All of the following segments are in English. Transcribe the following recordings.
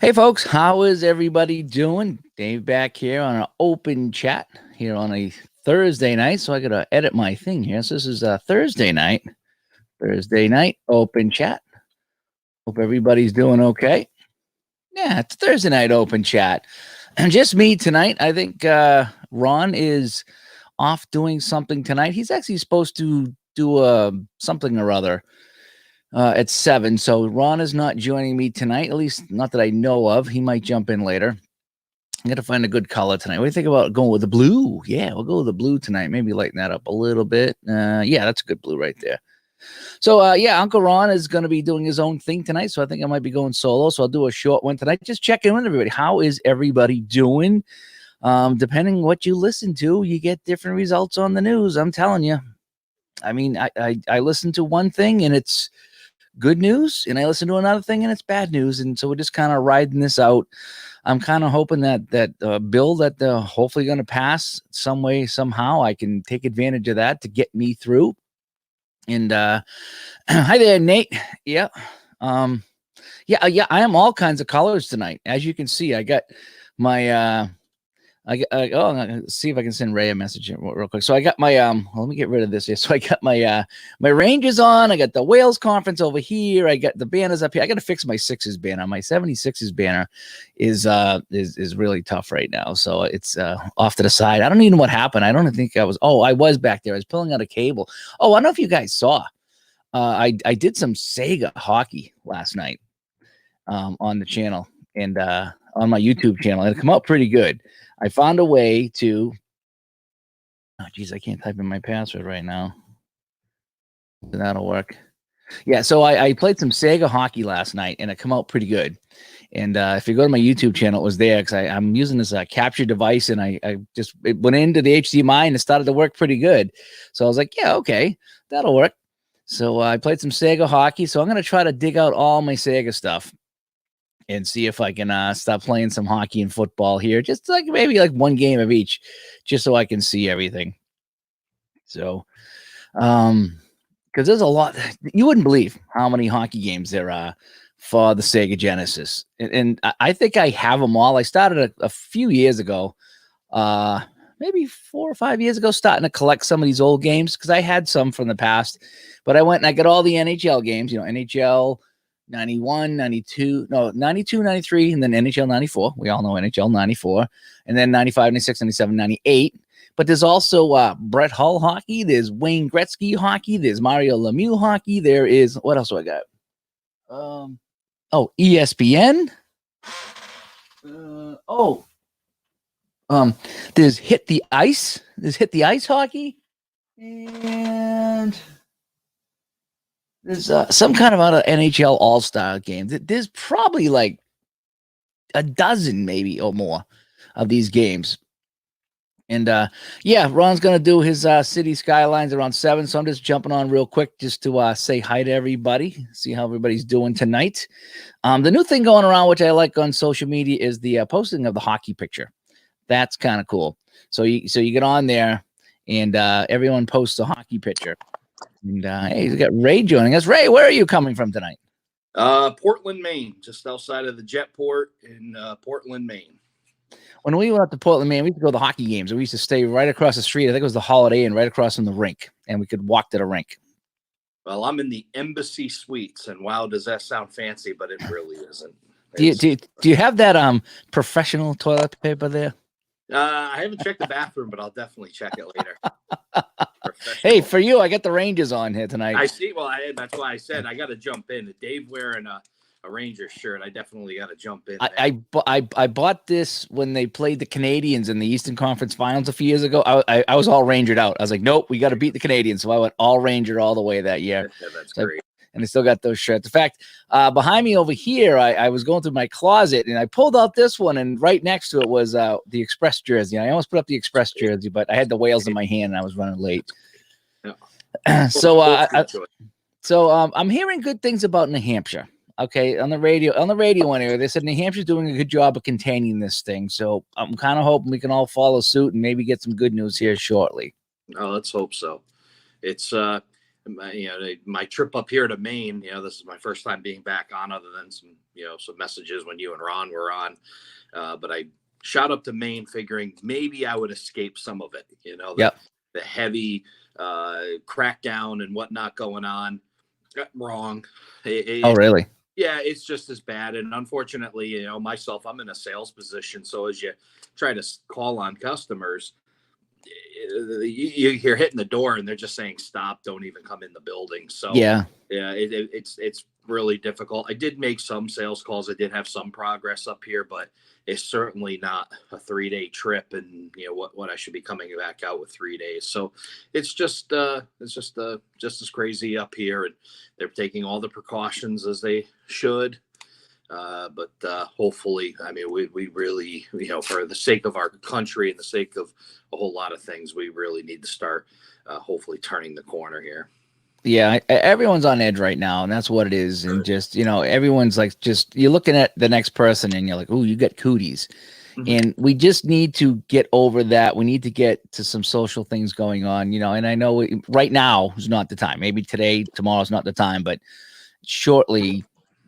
Hey folks, how is everybody doing? Dave back here on an open chat here on a Thursday night. So I gotta edit my thing here. So this is a Thursday night. Thursday night open chat. Hope everybody's doing okay. Yeah, it's Thursday night open chat. And just me tonight. I think Ron is off doing something tonight. He's actually supposed to do something or other at 7. So Ron is not joining me tonight, at least not that I know of. He might jump in later. I got to find a good color tonight. What do you think about going with the blue? Yeah, we'll go with the blue tonight. Maybe lighten that up a little bit. Yeah, that's a good blue right there. So, yeah, Uncle Ron is going to be doing his own thing tonight. So I think I might be going solo. So I'll do a short one tonight. Just check in with everybody. How is everybody doing? Depending what you listen to, you get different results on the news. I'm telling you. I mean, I listen to one thing and it's good news, and I listen to another thing and it's bad news. And so we're just kind of riding this out. I'm kind of hoping that bill that they're hopefully going to pass some way, somehow, I can take advantage of that to get me through. And hi there, Nate. Yeah. Yeah, I am all kinds of colors tonight. As you can see, I got my I'm gonna see if I can send Ray a message real quick. So I got my let me get rid of this here. So I got my my Rangers on. I got the Wales conference over here. I got the banners up here. I got to fix my Sixers banner. My 76ers banner is really tough right now. So it's off to the side. I don't even know what happened. I don't think I was. Oh, I was back there. I was pulling out a cable. Oh, I don't know if you guys saw. I did some Sega hockey last night on the channel and on my YouTube channel. It come out pretty good. I found a way to. Oh, geez, I can't type in my password right now. That'll work. Yeah, so I played some Sega hockey last night, and it come out pretty good. And if you go to my YouTube channel, it was there because I'm using this capture device, and it went into the HDMI, and it started to work pretty good. So I was like, yeah, okay, that'll work. So I played some Sega hockey. So I'm going to try to dig out all my Sega stuff and see if I can stop playing some hockey and football here. Just like maybe like one game of each, just so I can see everything. So, because there's a lot. You wouldn't believe how many hockey games there are for the Sega Genesis. And I think I have them all. I started a few years ago, maybe 4 or 5 years ago, starting to collect some of these old games because I had some from the past. But I went and I got all the NHL games, NHL 91, 92, no, 92, 93, and then NHL 94. We all know NHL 94. And then 95, 96, 97, 98. But there's also Brett Hull hockey. There's Wayne Gretzky hockey. There's Mario Lemieux hockey. There is, what else do I got? ESPN. There's Hit the Ice. There's Hit the Ice hockey. And there's some kind of NHL All-Star game. There's probably like a dozen maybe or more of these games. And yeah, Ron's going to do his City Skylines around 7. So I'm just jumping on real quick just to say hi to everybody, see how everybody's doing tonight. The new thing going around, which I like on social media, is the posting of the hockey picture. That's kind of cool. So you get on there and everyone posts a hockey picture. And hey, we got Ray joining us. Ray, where are you coming from tonight? Portland, Maine, just outside of the Jetport in Portland, Maine. When we went up to Portland, Maine, we used to go to the hockey games. We used to stay right across the street. I think it was the Holiday Inn right across from the rink, and we could walk to the rink. Well, I'm in the Embassy Suites, and wow, does that sound fancy, but it really isn't. Do you have that professional toilet paper there? I haven't checked the bathroom, but I'll definitely check it later. Hey, for you, I got the Rangers on here tonight. I see. Well, that's why I said I got to jump in. Dave wearing a Rangers shirt, I definitely got to jump in. I bought this when they played the Canadians in the Eastern Conference Finals a few years ago. I was all Rangered out. I was like, nope, we got to beat the Canadians. So I went all Ranger all the way that year. Yeah, that's great. And I still got those shirts. In fact, behind me over here, I was going through my closet and I pulled out this one, and right next to it was the Express jersey. I almost put up the Express jersey, but I had the Whales in my hand and I was running late. Yeah. So I'm hearing good things about New Hampshire. Okay, on the radio anyway, they said New Hampshire's doing a good job of containing this thing. So I'm kind of hoping we can all follow suit and maybe get some good news here shortly. Oh, let's hope so. It's my trip up here to Maine, this is my first time being back on, other than some messages when you and Ron were on. But I shot up to Maine figuring maybe I would escape some of it, the heavy crackdown and whatnot going on. Wrong. Oh, really? Yeah, it's just as bad. And unfortunately, myself, I'm in a sales position. So as you try to call on customers, you're hitting the door and they're just saying, stop, don't even come in the building. So yeah, it's really difficult. I did make some sales calls. I did have some progress up here, but it's certainly not a 3-day trip. And what I should be coming back out with 3 days. So it's just as crazy up here, and they're taking all the precautions as they should. But hopefully, I mean, we really, for the sake of our country and the sake of a whole lot of things, we really need to start hopefully turning the corner here. Yeah, everyone's on edge right now, and that's what it is. And just, everyone's like, just you're looking at the next person and you're like, oh, you got cooties. Mm-hmm. And we just need to get over that. We need to get to some social things going on, and I know right now is not the time. Maybe today, tomorrow's not the time, but shortly,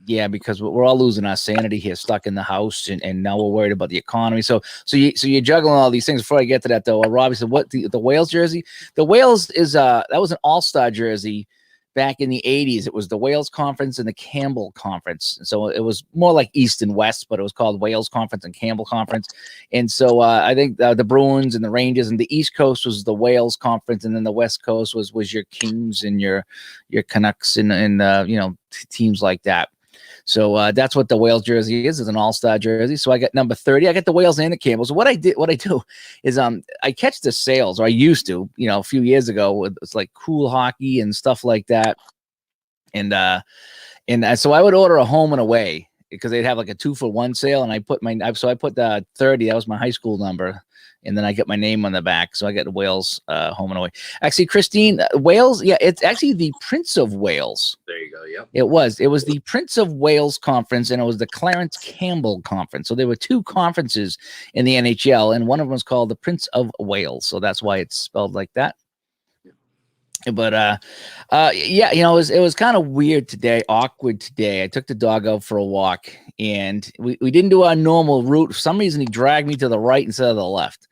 yeah, because we're all losing our sanity here, stuck in the house, and now we're worried about the economy. So you're juggling all these things. Before I get to that, though, Robbie said, what the Wales jersey? The Wales is that was an all-star jersey back in the 80s. It was the Wales Conference and the Campbell Conference. So it was more like East and West, but it was called Wales Conference and Campbell Conference. And so I think the Bruins and the Rangers, and the East Coast was the Wales Conference, and then the West Coast was your Kings and your Canucks and teams like that. So that's what the Wales jersey is an all-star jersey. So I got number 30. I got the Wales and the Campbells. What I do is I catch the sales, or I used to, a few years ago. It's like Cool Hockey and stuff like that. And so I would order a home and away because they'd have like a 2-for-1 sale, and I put the 30. That was my high school number. And then I get my name on the back. So I got the Wales home and away. Actually, Christine, Wales, yeah, it's actually the Prince of Wales. There you go, yep. It was the Prince of Wales Conference, and it was the Clarence Campbell Conference. So there were two conferences in the NHL, and one of them was called the Prince of Wales. So that's why it's spelled like that. But yeah, it was kind of weird today, awkward today. I took the dog out for a walk, and we didn't do our normal route. For some reason, he dragged me to the right instead of the left.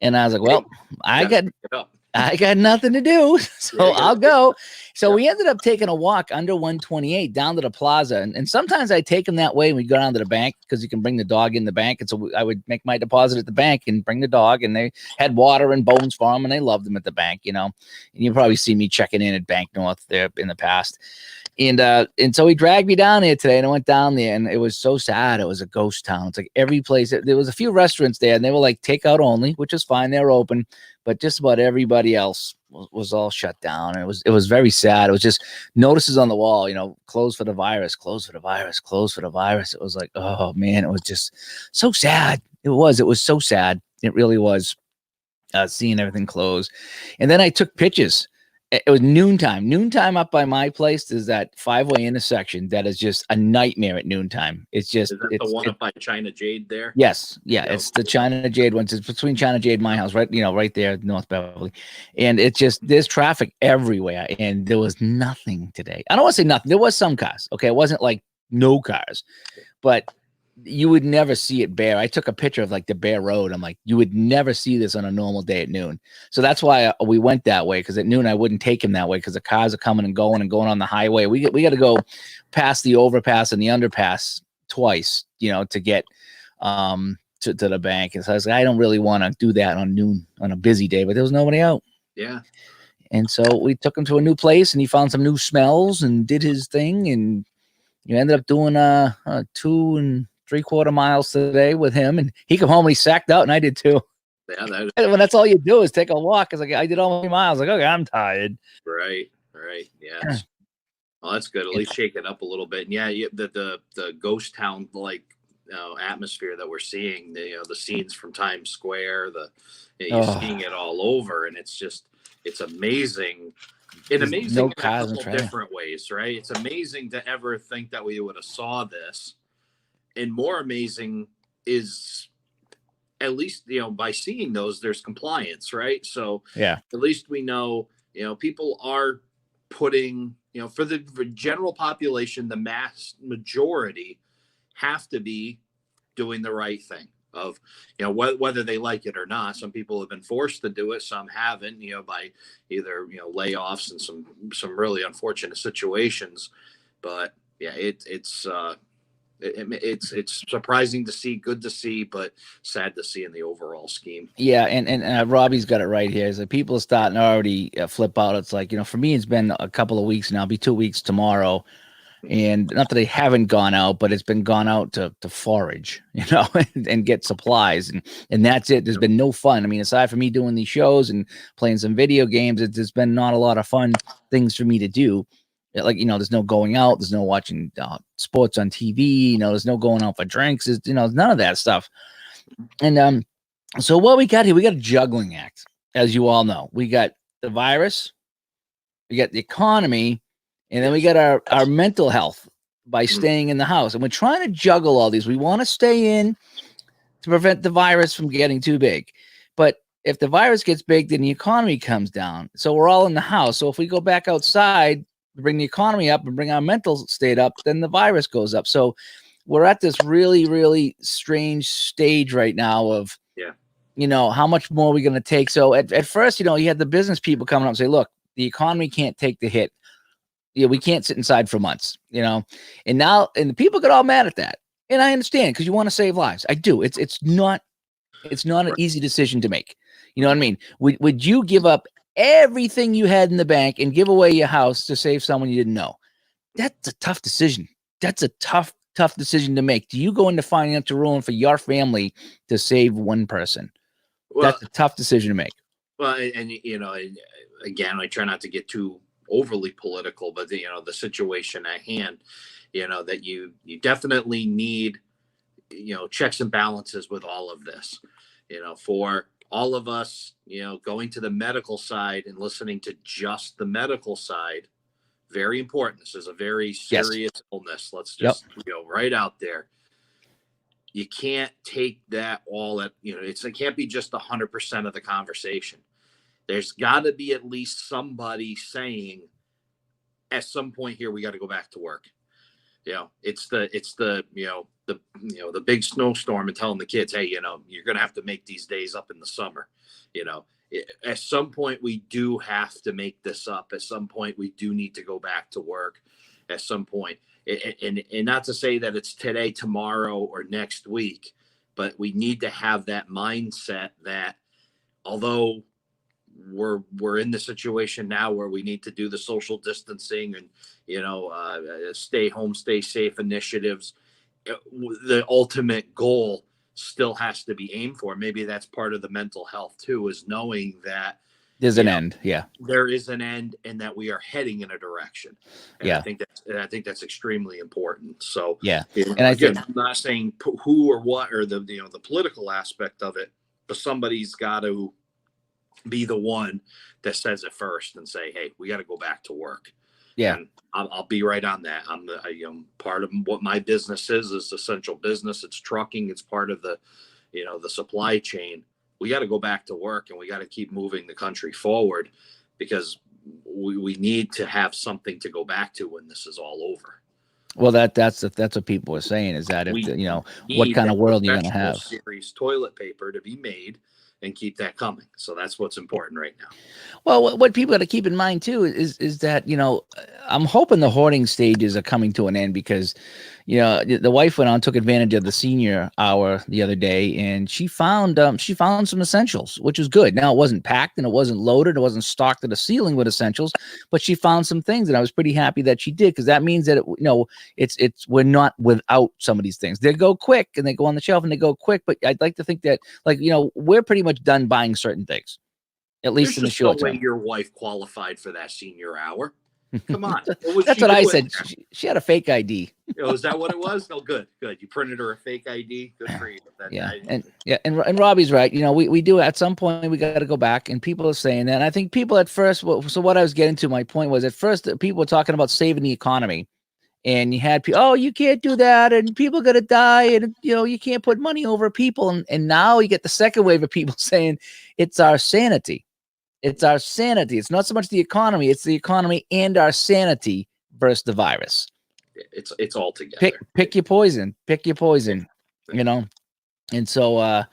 And I was like, well, I got nothing to do, so I'll go. So we ended up taking a walk under 128 down to the plaza. And sometimes I take him that way when we go down to the bank, because you can bring the dog in the bank. And so I would make my deposit at the bank and bring the dog. And they had water and bones for him, and they loved him at the bank, And you probably see me checking in at Bank North there in the past. And so he dragged me down there today, and I went down there, and it was so sad. It was a ghost town. It's like every place. There was a few restaurants there, and they were like takeout only, which is fine. They're open, but just about everybody else was all shut down. And it was very sad. It was just notices on the wall, closed for the virus, closed for the virus, closed for the virus. It was like, oh man, it was just so sad. It was so sad. It really was, seeing everything close. And then I took pictures. It was noontime up by my place. There's that 5-way intersection that is just a nightmare at noontime. It's just, is that the one up by China Jade there? Yes. Yeah. It's the China Jade ones. It's between China Jade and my house, right? Right there, North Beverly. And it's just, there's traffic everywhere. And there was nothing today. I don't want to say nothing. There was some cars. Okay. It wasn't like no cars, but you would never see it bare. I took a picture of like the bare road. I'm like, you would never see this on a normal day at noon. So that's why we went that way, because at noon I wouldn't take him that way, because the cars are coming and going on the highway. We got to go past the overpass and the underpass twice, to get to the bank. And so I was like, I don't really want to do that on noon on a busy day, but there was nobody out. Yeah. And so we took him to a new place, and he found some new smells and did his thing. And you ended up doing 2 3/4 miles today with him, and he came home and he sacked out, and I did too. Yeah, when that's all you do is take a walk. It's like I did all my miles. Like, okay, I'm tired. Right. Yeah. Well, that's good. At least shake it up a little bit. And yeah, the ghost town like atmosphere that we're seeing. The scenes from Times Square. You're seeing it all over, and it's amazing. It's amazing in a couple different ways, right? It's amazing to ever think that we would have saw this. And more amazing is, at least, by seeing those, there's compliance, right? So yeah, at least we know, people are putting, for the general population, the mass majority have to be doing the right thing of, whether they like it or not. Some people have been forced to do it. Some haven't, by either, layoffs and some really unfortunate situations. But yeah, it's surprising to see, good to see, but sad to see in the overall scheme. Yeah, and Robbie's got it right here. Is that people are starting to already flip out. It's like, for me, it's been a couple of weeks now. It'll be 2 weeks tomorrow, and not that they haven't gone out, but it's been gone out to forage, and get supplies, and that's it. There's been no fun. I mean, aside from me doing these shows and playing some video games, there's been not a lot of fun things for me to do. Like, there's no going out, there's no watching sports on TV, there's no going out for drinks, none of that stuff. And so what we got here, we got a juggling act, as you all know. We got the virus, we got the economy, and then we got our mental health by staying in the house. And we're trying to juggle all these. We want to stay in to prevent the virus from getting too big. But if the virus gets big, then the economy comes down. So we're all in the house. So if we go back outside, bring the economy up and bring our mental state up, then the virus goes up. So we're at this really, really strange stage right now of, how much more are we going to take? So at first, you had the business people coming up and say, look, the economy can't take the hit. We can't sit inside for months, and now, and the people get all mad at that. And I understand, because you want to save lives. I do. It's not an easy decision to make. You know what I mean? Would you give up everything you had in the bank and give away your house to save someone you didn't know? That's a tough decision. That's a tough decision to make. Do you go into financial ruin for your family to save one person? Well, that's a tough decision to make. Well, and again, I try not to get too overly political, but the situation at hand, that you definitely need, checks and balances with all of this, for all of us, going to the medical side and listening to just the medical side. Very important. This is a very serious illness. Let's just go right out there. You can't take that all at, it can't be just 100% of the conversation. There's got to be at least somebody saying at some point here, we got to go back to work. It's the big snowstorm and telling the kids, hey, you're going to have to make these days up in the summer. At some point we do have to make this up. At some point we do need to go back to work at some point. And not to say that it's today, tomorrow, or next week, but we need to have that mindset that although we're in the situation now where we need to do the social distancing and, stay home, stay safe initiatives, the ultimate goal still has to be aimed for. Maybe that's part of the mental health too, is knowing that there's an end. Yeah. There is an end, and that we are heading in a direction. And I think that's extremely important. So and I think I'm not saying who or what, or the political aspect of it, but somebody's got to be the one that says it first and say, hey, we got to go back to work. Yeah. And I'll be right on that. I'm part of what my business is essential business. It's trucking. It's part of the, the supply chain. We got to go back to work, and we got to keep moving the country forward, because we need to have something to go back to when this is all over. Well, that's what people are saying, is that if what kind of world you're going to have. Series toilet paper to be made and keep that coming. So that's what's important right now. Well, what people got to keep in mind too is that, I'm hoping the hoarding stages are coming to an end, because, the wife went on, took advantage of the senior hour the other day, and she found some essentials, which was good. Now, it wasn't packed and it wasn't loaded. It wasn't stocked to the ceiling with essentials, but she found some things, and I was pretty happy that she did, because that means that, we're not without some of these things. They go quick and they go on the shelf and they go quick, but I'd like to think that, we're pretty much done buying certain things, at least in the short term. Your wife qualified for that senior hour. Come on. That's what I said. She had a fake ID. Is that what it was? No, good. You printed her a fake ID. Good for you. And Robbie's right. We do at some point, we got to go back, and people are saying that. And I think people at first, so what I was getting to, my point was, at first people were talking about saving the economy, and you had people, oh, you can't do that, and people are going to die, and you can't put money over people. And now you get the second wave of people saying it's our sanity. It's our sanity. It's not so much the economy. It's the economy and our sanity versus the virus. It's all together. Pick your poison. Pick your poison. You know. And so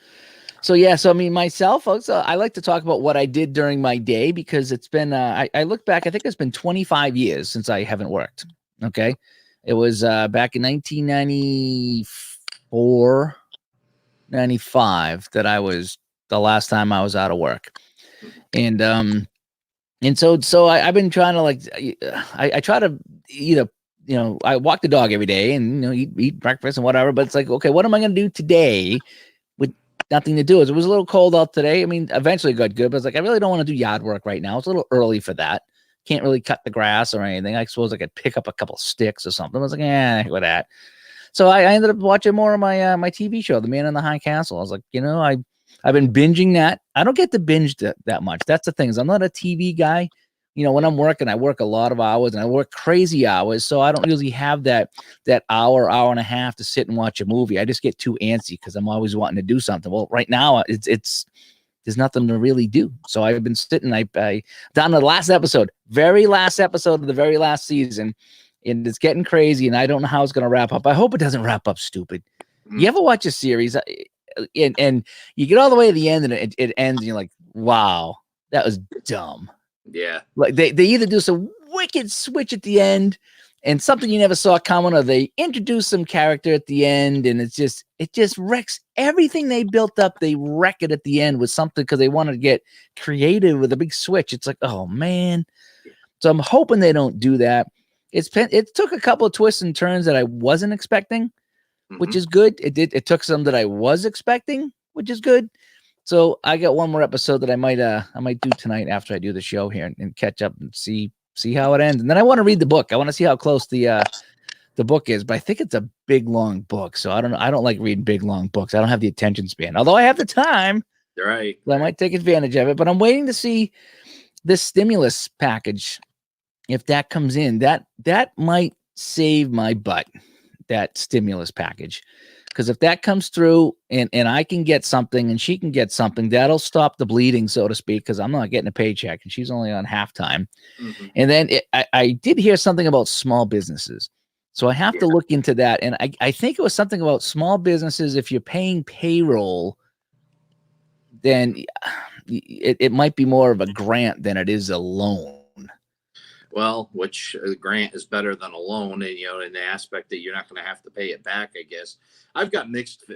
yeah. So I mean, myself, I like to talk about what I did during my day because it's been. I look back. I think it's been 25 years since I haven't worked. Okay, it was back in 1994, 95 that I was the last time I was out of work, and so I've been trying to I try to either I walk the dog every day and eat breakfast and whatever, but it's like, okay, what am I going to do today with nothing to do? It was a little cold out today. I mean, eventually it got good, but it's like I really don't want to do yard work right now. It's a little early for that. Can't really cut the grass or anything. I suppose I could pick up a couple of sticks or something. I was like, with that. So I ended up watching more of my my TV show, The Man in the High Castle. I was like, I've been binging that. I don't get to binge that much. That's the thing, is I'm not a TV guy. When I'm working, I work a lot of hours and I work crazy hours. So I don't usually have that hour and a half to sit and watch a movie. I just get too antsy because I'm always wanting to do something. Well, right now it's there's nothing to really do. So I've been sitting, I down to the last episode, very last episode of the very last season. And it's getting crazy, and I don't know how it's going to wrap up. I hope it doesn't wrap up stupid. You ever watch a series and you get all the way to the end and it ends and you're like, wow, that was dumb. Yeah. Like they either do some wicked switch at the end and something you never saw coming, or they introduce some character at the end and it just wrecks everything they built up. They wreck it at the end with something because they wanted to get creative with a big switch. It's like, oh man. So I'm hoping they don't do that. It took a couple of twists and turns that I wasn't expecting, which is good. It took some that I was expecting, which is good. So I got one more episode that I might do tonight after I do the show here and catch up and see how it ends. And then I want to read the book. I want to see how close the book is, but I think it's a big long book. So I don't know. I don't like reading big long books. I don't have the attention span. Although I have the time. Right. So I might take advantage of it, but I'm waiting to see this stimulus package. If that comes in, that might save my butt, that stimulus package. Because if that comes through and I can get something and she can get something, that'll stop the bleeding, so to speak, because I'm not getting a paycheck and she's only on halftime. And then I did hear something about small businesses. So I have to look into that. And I think it was something about small businesses. If you're paying payroll, then it might be more of a grant than it is a loan. Well, which grant is better than a loan, and in the aspect that you're not going to have to pay it back, I guess. I've got mixed,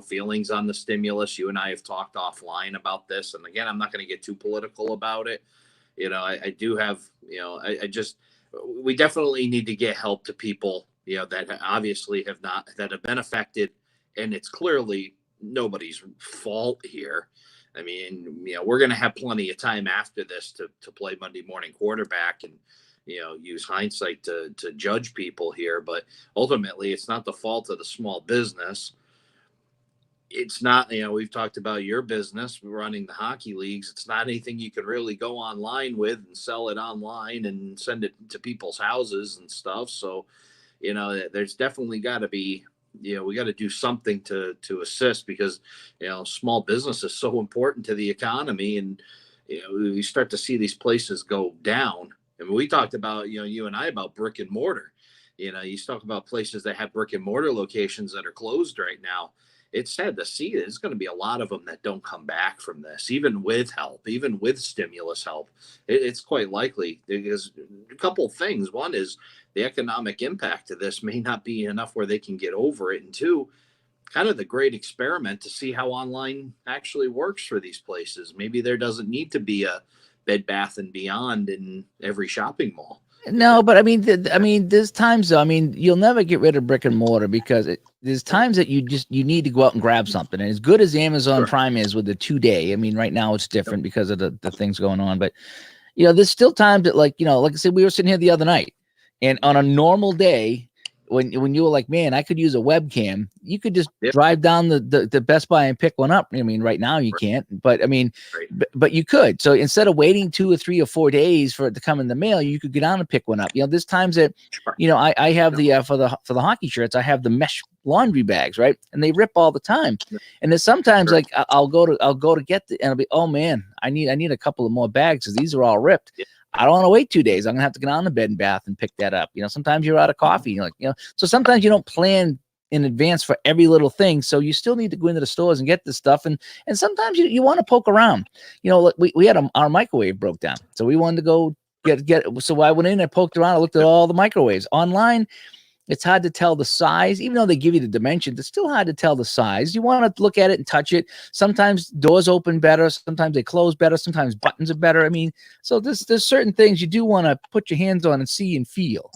feelings on the stimulus. You and I have talked offline about this, and again, I'm not going to get too political about it. I do have, we definitely need to get help to people, that obviously that have been affected, and it's clearly nobody's fault here. I mean, we're going to have plenty of time after this to play Monday morning quarterback and, use hindsight to judge people here. But ultimately, it's not the fault of the small business. It's not, we've talked about your business running the hockey leagues. It's not anything you can really go online with and sell it online and send it to people's houses and stuff. So, there's definitely got to be, we got to do something to assist, because, small business is so important to the economy. And, we start to see these places go down. And we talked about, you and I, about brick and mortar. You talk about places that have brick and mortar locations that are closed right now. It's sad to see. There's going to be a lot of them that don't come back from this, even with help, even with stimulus help. It's quite likely, because a couple of things. One is the economic impact of this may not be enough where they can get over it. And two, kind of the great experiment to see how online actually works for these places. Maybe there doesn't need to be a Bed Bath and Beyond in every shopping mall. No, but I mean, there's times though. I mean, you'll never get rid of brick and mortar, because there's times that you need to go out and grab something. And as good as Amazon Prime is with the 2-day, I mean, right now it's different because of the things going on. But there's still times that, like I said, we were sitting here the other night, and on a normal day, when you were like, man, I could use a webcam, you could just drive down the Best Buy and pick one up. I mean, right now you can't, but I mean, but you could. So instead of waiting 2 or 3 or 4 days for it to come in the mail, you could get on and pick one up. There's times that, I have the for the hockey shirts, I have the mesh laundry bags, right? And they rip all the time. And there's sometimes like I'll go to get and I'll be, oh man, I need a couple of more bags because these are all ripped. Yeah. I don't want to wait 2 days. I'm gonna have to get on the Bed and Bath and pick that up. Sometimes you're out of coffee. You're like, so sometimes you don't plan in advance for every little thing. So you still need to go into the stores and get this stuff. And sometimes you want to poke around. We had our microwave broke down, so we wanted to go get. So I went in and poked around. I looked at all the microwaves online. It's hard to tell the size, even though they give you the dimensions. It's still hard to tell the size. You want to look at it and touch it. Sometimes doors open better. Sometimes they close better. Sometimes buttons are better. I mean, so there's certain things you do want to put your hands on and see and feel.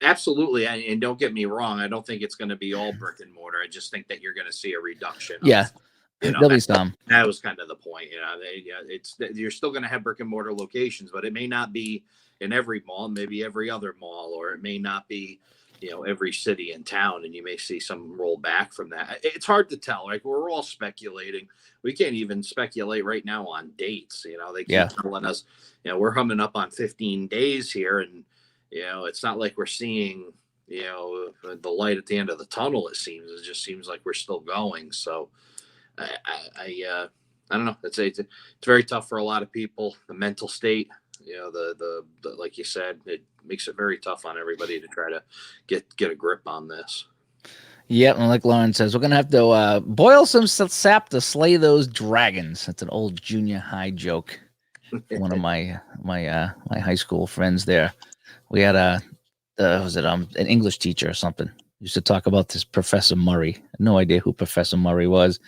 Absolutely. And don't get me wrong. I don't think it's going to be all brick and mortar. I just think that you're going to see a reduction. Yeah. There'll be some. That was kind of the point. You're still going to have brick and mortar locations, but it may not be in every mall, maybe every other mall, or it may not be, every city in town, and you may see some roll back from that. It's hard to tell. Like, we're all speculating. We can't even speculate right now on dates. They keep telling us, we're humming up on 15 days here, and it's not like we're seeing, the light at the end of the tunnel. It just seems like we're still going. So I don't know. It's very tough for a lot of people. The mental state, the like you said, it makes it very tough on everybody to try to get a grip on this. Yeah, and like Lauren says, we're gonna have to boil some sap to slay those dragons. That's an old junior high joke. One of my high school friends there. We had an English teacher or something. Used to talk about this Professor Murray. No idea who Professor Murray was,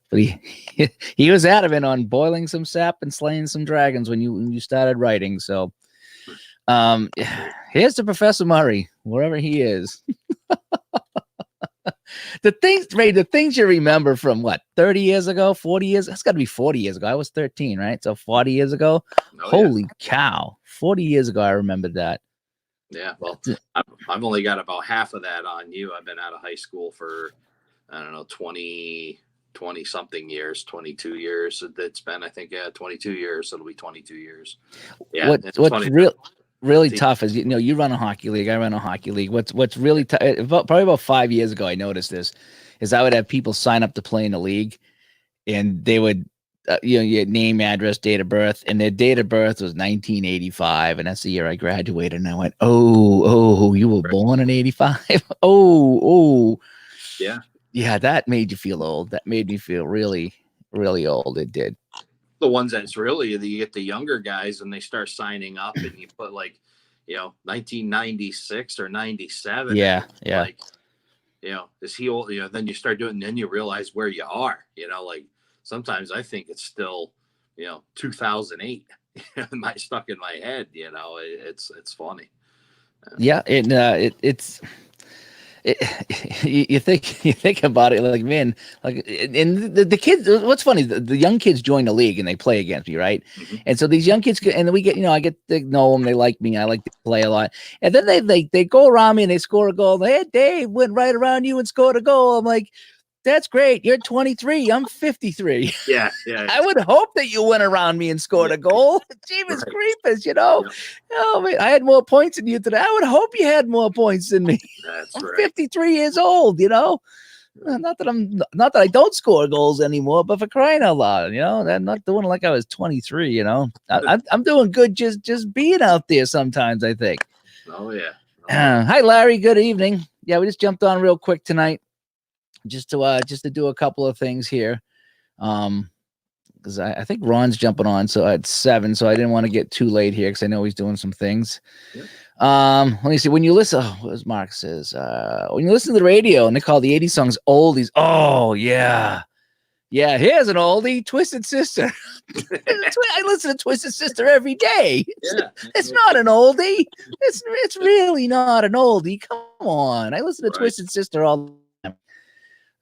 but he was adamant on boiling some sap and slaying some dragons when you started writing. So, here's to Professor Murray, wherever he is. The things you remember from 30 years ago, 40 years? That's got to be 40 years ago. I was 13, right? So 40 years ago. Holy cow. 40 years ago, I remember that. Yeah, well, I've only got about half of that on you. I've been out of high school for, I don't know, 20 something years, 22 years. It's been, I think, 22 years. It'll be 22 years. Yeah. What's really tough is, you run a hockey league. I run a hockey league. What's really tough, probably about 5 years ago, I noticed this, is I would have people sign up to play in the league, and they would, your name, address, date of birth, and their date of birth was 1985, and that's the year I graduated. And I went, oh, you were born in 85? Oh, yeah, that made you feel old. That made me feel really, really old. It did. The ones that's really, you get the younger guys and they start signing up, and you put 1996 or 97. Yeah. Like, is he old? Then you start doing, and then you realize where you are. Sometimes I think it's still, 2008. Stuck in my head. It's funny. Yeah, it's. You think about it, like, man, like, and the kids, what's funny, the young kids join the league and they play against me, right? Mm-hmm. And so these young kids, and then we get, I get to know them, they like me, I like to play a lot, and then they go around me and they score a goal. Hey, Dave went right around you and scored a goal. I'm like, that's great. You're 23. I'm 53. Yeah. I would hope that you went around me and scored a goal. Jeebus creepers, Yeah. Oh, man, I had more points than you today. I would hope you had more points than me. I'm 53 years old, Not that I don't score goals anymore, but for crying out loud, I'm not doing it like I was 23, I'm doing good just being out there sometimes, I think. Oh, yeah. Hi, Larry. Good evening. Yeah, we just jumped on real quick tonight. Just to do a couple of things here, because I think Ron's jumping on so at 7, so I didn't want to get too late here because I know he's doing some things. Yep. Let me see. When you listen, as Mark says, when you listen to the radio and they call the 80s songs oldies, oh yeah, here's an oldie, Twisted Sister. I listen to Twisted Sister every day. It's not an oldie. It's really not an oldie. Come on, I listen to Twisted Sister all the time.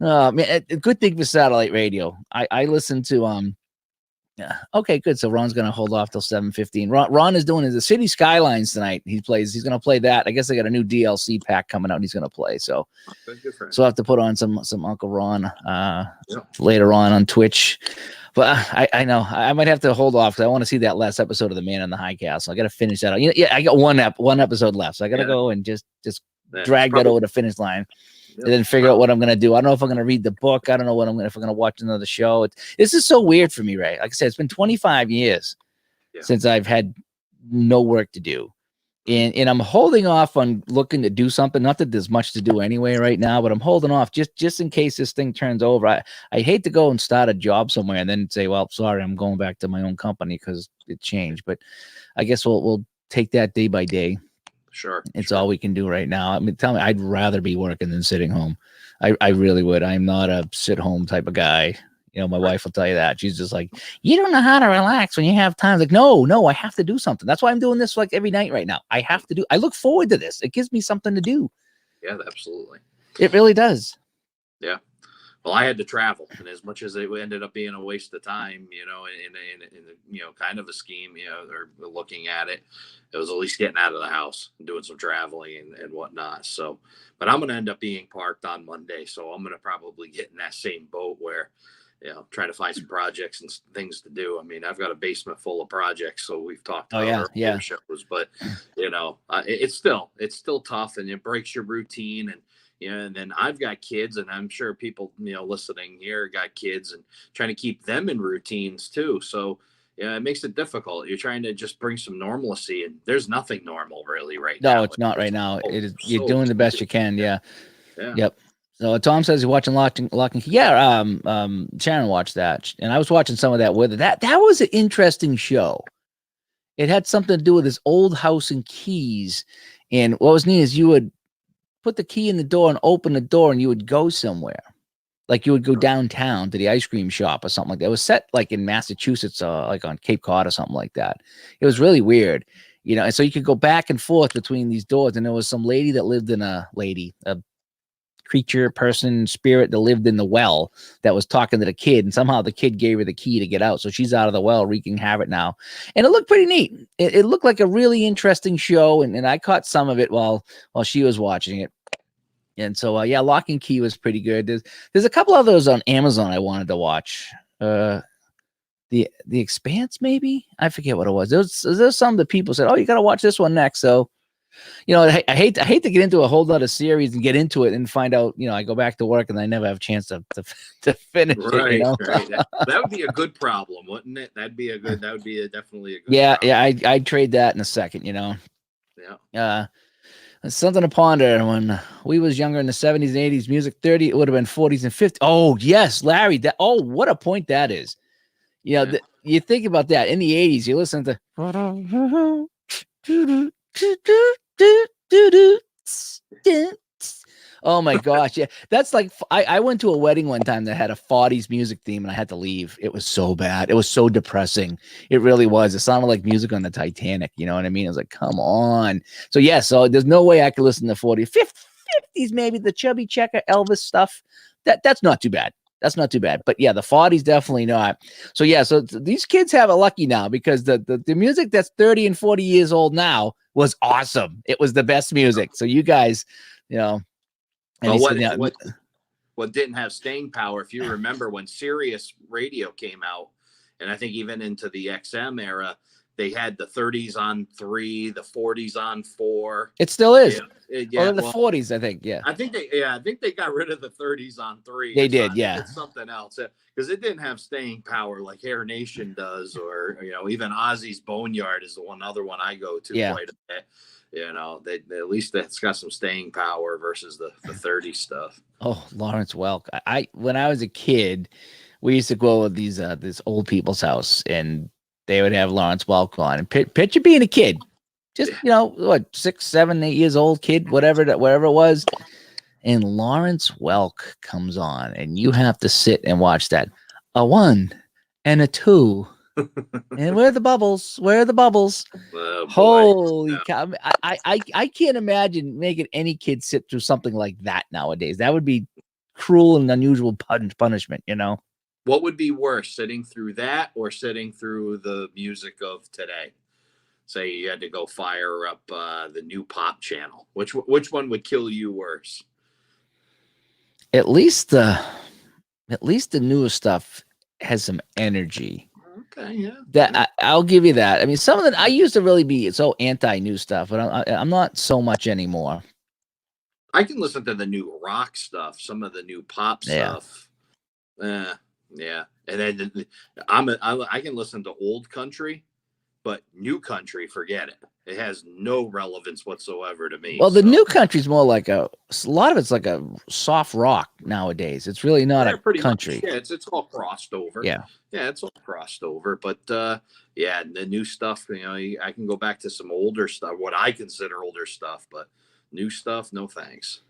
Man, a good thing for satellite radio. I listen to okay, good. So Ron's gonna hold off till 7:15. Ron is doing the City Skylines tonight. He's gonna play that. I guess they got a new DLC pack coming out and he's gonna play. So I'll have to put on some Uncle Ron later on Twitch. But I know I might have to hold off because I want to see that last episode of The Man in the High Castle. I got to finish that out. I got one episode left, so I got to go and just drag that over the finish line. Yep. And then figure out what I'm gonna do. I don't know if I'm gonna read the book. I don't know what if I'm gonna watch another show. This is so weird for me, right? Like I said, it's been 25 years since I've had no work to do. And I'm holding off on looking to do something. Not that there's much to do anyway right now, but I'm holding off just in case this thing turns over. I hate to go and start a job somewhere and then say, well, sorry, I'm going back to my own company because it changed. But I guess we'll take that day by day. Sure. It's all we can do right now. I mean, tell me, I'd rather be working than sitting home. I really would. I'm not a sit home type of guy. You know, my wife will tell you that. She's just like, you don't know how to relax when you have time. Like, no, I have to do something. That's why I'm doing this like every night right now. I look forward to this. It gives me something to do. Yeah, absolutely. It really does. Yeah. Well, I had to travel, and as much as it ended up being a waste of time, you know, in kind of a scheme, you know, or looking at it, it was at least getting out of the house and doing some traveling and whatnot. So, but I'm going to end up being parked on Monday, so I'm going to probably get in that same boat where, you know, trying to find some projects and things to do. I mean, I've got a basement full of projects, so we've talked about our shows, but you know, it's still tough, and it breaks your routine. And you know, and then I've got kids, and I'm sure people, you know, listening here got kids, and trying to keep them in routines too. So yeah, it makes it difficult. You're trying to just bring some normalcy, and there's nothing normal really right now. No, it's not right now. It is. You're doing the best you can. Yeah. Yep. So Tom says he's watching Lock and Key. Yeah, Sharon watched that, and I was watching some of that with her. That was an interesting show. It had something to do with this old house in Keys, and what was neat is you would put the key in the door and open the door, and you would go somewhere. Like you would go downtown to the ice cream shop or something like that. It was set like in Massachusetts, like on Cape Cod or something like that. It was really weird, you know. And so you could go back and forth between these doors, and there was some lady that lived in a creature, person, spirit that lived in the well that was talking to the kid, and somehow the kid gave her the key to get out. So she's out of the well wreaking havoc now. And it looked pretty neat. It looked like a really interesting show, and I caught some of it while she was watching it. And so yeah, Lock and Key was pretty good. There's a couple others on Amazon I wanted to watch. The Expanse, maybe? I forget what it was. There's some that people said, oh, you gotta watch this one next. So you know, I hate to get into a whole lot of series and get into it and find out, you know, I go back to work and I never have a chance to finish it. You know? Right. That would be a good problem, wouldn't it? That would be definitely a good problem. Yeah, I'd trade that in a second, you know. Yeah. Something to ponder. When we was younger in the 70s and 80s, music 30, it would have been 40s and 50s. Oh, yes, Larry. What a point that is. You know, you think about that. In the 80s, you listen to oh my gosh, yeah, that's like I went to a wedding one time that had a 40s music theme, and I had to leave. It was so bad. It was so depressing. It really was. It sounded like music on the Titanic. You know what I mean? I was like, come on. So yeah, so there's no way I could listen to 40s, 50s, maybe the Chubby Checker, Elvis stuff. That's not too bad. That's not too bad. But yeah, the 40s definitely not. So yeah, so these kids have it lucky now, because the music that's 30 and 40 years old now was awesome. It was the best music. So you guys, you know. Well, what didn't have staying power, if you remember when Sirius Radio came out, and I think even into the XM era, they had the 30s on 3, the 40s on 4. It still is. Yeah, the 40s, I think. Yeah. I think they got rid of the 30s on 3. They did, yeah. It's something else, because it didn't have staying power like Hair Nation does, or you know, even Ozzy's Boneyard is the other one I go to quite a bit. You know, they at least that's got some staying power versus the 30 stuff. Oh, Lawrence Welk. When I was a kid, we used to go to this old people's house, and they would have Lawrence Welk on. And picture being a kid, just you know, what, 6, 7, 8 years old kid, whatever it was, and Lawrence Welk comes on, and you have to sit and watch that. A 1 and a 2. And where are the bubbles? Where are the bubbles? Holy cow. I can't imagine making any kid sit through something like that nowadays. That would be cruel and unusual punishment, you know? What would be worse, sitting through that or sitting through the music of today? Say you had to go fire up the new pop channel. Which one would kill you worse? At least the newest stuff has some energy. Okay, yeah. That I'll give you that. I mean, some of them I used to really be so anti-new stuff, but I'm not so much anymore. I can listen to the new rock stuff, some of the new pop Yeah. stuff. Yeah, and then I can listen to old country, but new country, forget it. It has no relevance whatsoever to me. Well, the So new country's more like a lot of it's like a soft rock nowadays. It's really not yeah, a pretty much. country. Yeah, it's all crossed over. Yeah. Yeah, it's all crossed over. But yeah, the new stuff. I can go back to some older stuff, what I consider older stuff, but new stuff, no thanks.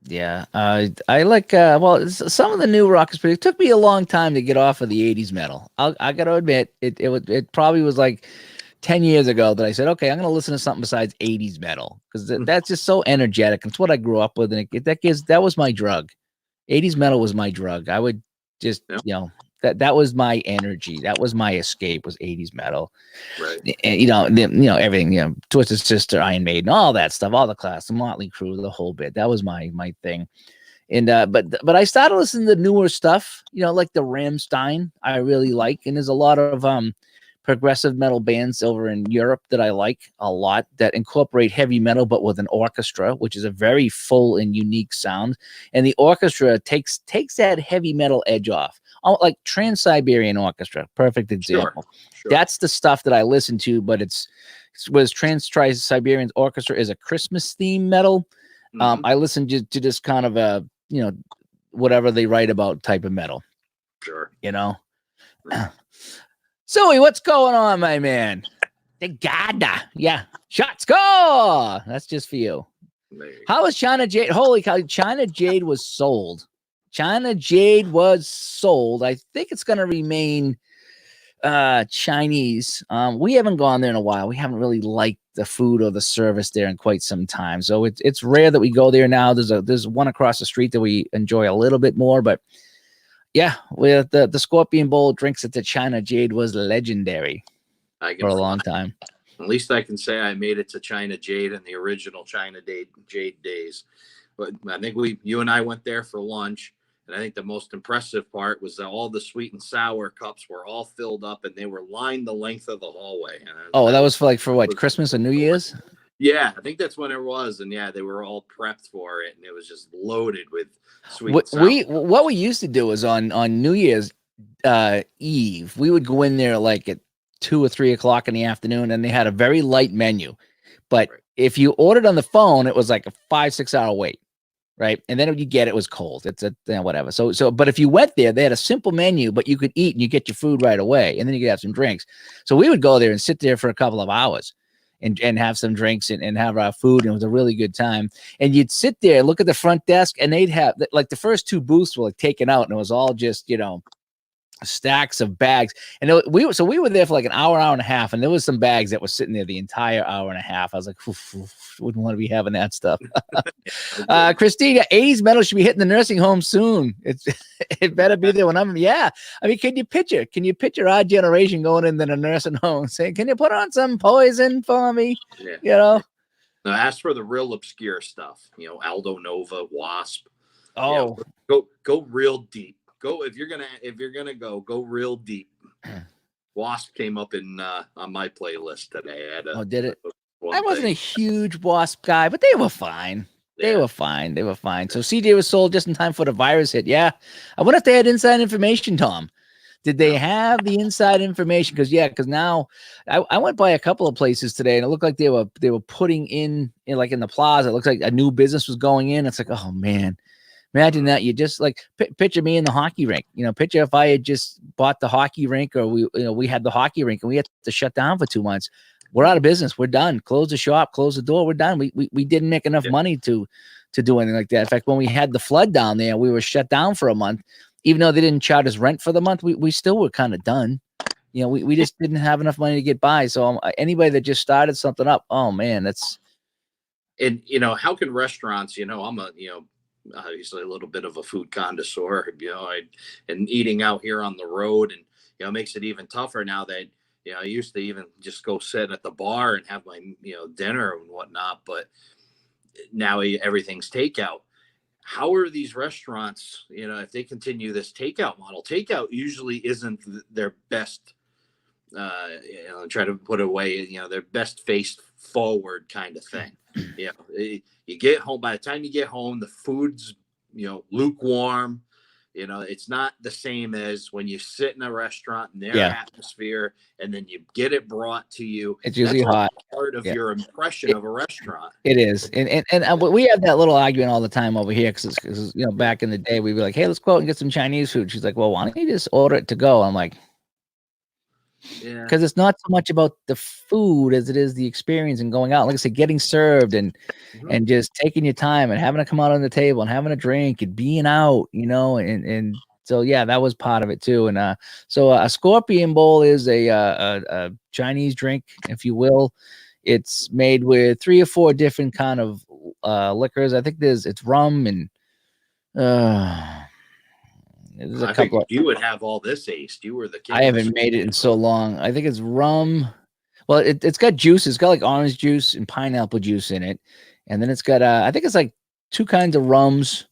Yeah, I like well some of the new rock is pretty. It took me a long time to get off of the '80s metal. I got to admit, it probably was like 10 years ago that I said, okay, I'm going to listen to something besides '80s metal because that's just so energetic. It's what I grew up with, and that was my drug. '80s metal was my drug. I would just Yeah, that was my energy. That was my escape. Was '80s metal. right. And, everything, Twisted Sister, Iron Maiden, all that stuff, all the class, the Motley Crue, the whole bit. That was my thing. And but I started listening to newer stuff, like the Rammstein I really like. And there's a lot of progressive metal bands over in Europe that I like a lot that incorporate heavy metal but with an orchestra, which is a very full and unique sound. And the orchestra takes that heavy metal edge off. Like Trans-Siberian Orchestra, perfect example. Sure. That's the stuff that I listen to, but was Trans-Siberian Orchestra is a Christmas theme metal. I listen to this kind of a whatever they write about type of metal. Sure. Zoe, what's going on, my man? The Gada. Yeah. Shots go. That's just for you. How is China Jade? Holy cow. China Jade was sold. China Jade was sold. I think it's going to remain Chinese. We haven't gone there in a while. We haven't really liked the food or the service there in quite some time. So it's rare that we go there now. There's one across the street that we enjoy a little bit more, but yeah, with the Scorpion Bowl drinks at the China Jade was legendary for a long time. At least I can say I made it to China Jade in the original China Jade days. But I think you and I went there for lunch. And I think the most impressive part was that all the sweet and sour cups were all filled up and they were lined the length of the hallway. That was for what, Christmas or New Year's? Yeah, I think that's when it was. And yeah, they were all prepped for it. And it was just loaded with sweet and sour. What we used to do is on New Year's Eve, we would go in there like at 2 or 3 o'clock in the afternoon, and they had a very light menu. But if you ordered on the phone, it was like a 5-6 hour wait. Right. And then when you get it was cold. It's whatever. So, but if you went there, they had a simple menu, but you could eat and you get your food right away. And then you could have some drinks. So we would go there and sit there for a couple of hours and have some drinks and have our food. And it was a really good time. And you'd sit there, look at the front desk, and they'd have like the first 2 booths were like taken out, and it was all just, stacks of bags. And we were there for like an hour and a half, and there was some bags that were sitting there the entire hour and a half. I was like, wouldn't want to be having that stuff. Christina, 80s metal should be hitting the nursing home soon. It better be there when I'm. Yeah, I mean, can you picture our generation going into the nursing home saying, can you put on some Poison for me? Now, ask for the real obscure stuff, Aldo Nova, Wasp. Go real deep. If you're gonna go real deep. Wasp came up in on my playlist today. Did it? I wasn't a huge Wasp guy, but they were fine. They were fine. So CJ was sold just in time for the virus hit. Yeah, I wonder if they had inside information, Tom. Did they have the inside information? Because now I went by a couple of places today, and it looked like they were putting in like in the plaza. It looks like a new business was going in. It's like, oh man. Imagine that. You just like picture me in the hockey rink. Picture if I had just bought the hockey rink, or we had the hockey rink and we had to shut down for 2 months. We're out of business. We're done. Close the shop. Close the door. We're done. We didn't make enough money to do anything like that. In fact, when we had the flood down there, we were shut down for a month. Even though they didn't charge us rent for the month, we still were kind of done. We just didn't have enough money to get by. So anybody that just started something up, oh man, that's. And how can restaurants? I'm a obviously a little bit of a food connoisseur, and eating out here on the road, and it makes it even tougher now that I used to even just go sit at the bar and have my dinner and whatnot, but now everything's takeout. How are these restaurants, if they continue this takeout model? Takeout usually isn't their best try to put away, their best face forward kind of thing. You get home, by the time you get home, the food's, lukewarm. It's not the same as when you sit in a restaurant in their atmosphere and then you get it brought to you. It's usually That's hot. Part of your impression of a restaurant. It is. And we have that little argument all the time over here because, back in the day, we'd be like, hey, let's go out and get some Chinese food. She's like, well, why don't you just order it to go? I'm like, because it's not so much about the food as it is the experience and going out. Like I said, getting served and just taking your time and having to come out on the table and having a drink and being out, and so that was part of it too. And so a Scorpion Bowl is a Chinese drink, if you will. It's made with 3 or 4 different kind of liquors. I think it's rum and there's a couple. You would have all this aced. You were the king. I haven't made it in so long. I think it's rum. Well, it's got juice. It's got like orange juice and pineapple juice in it, and then it's got I think it's like 2 kinds of rums.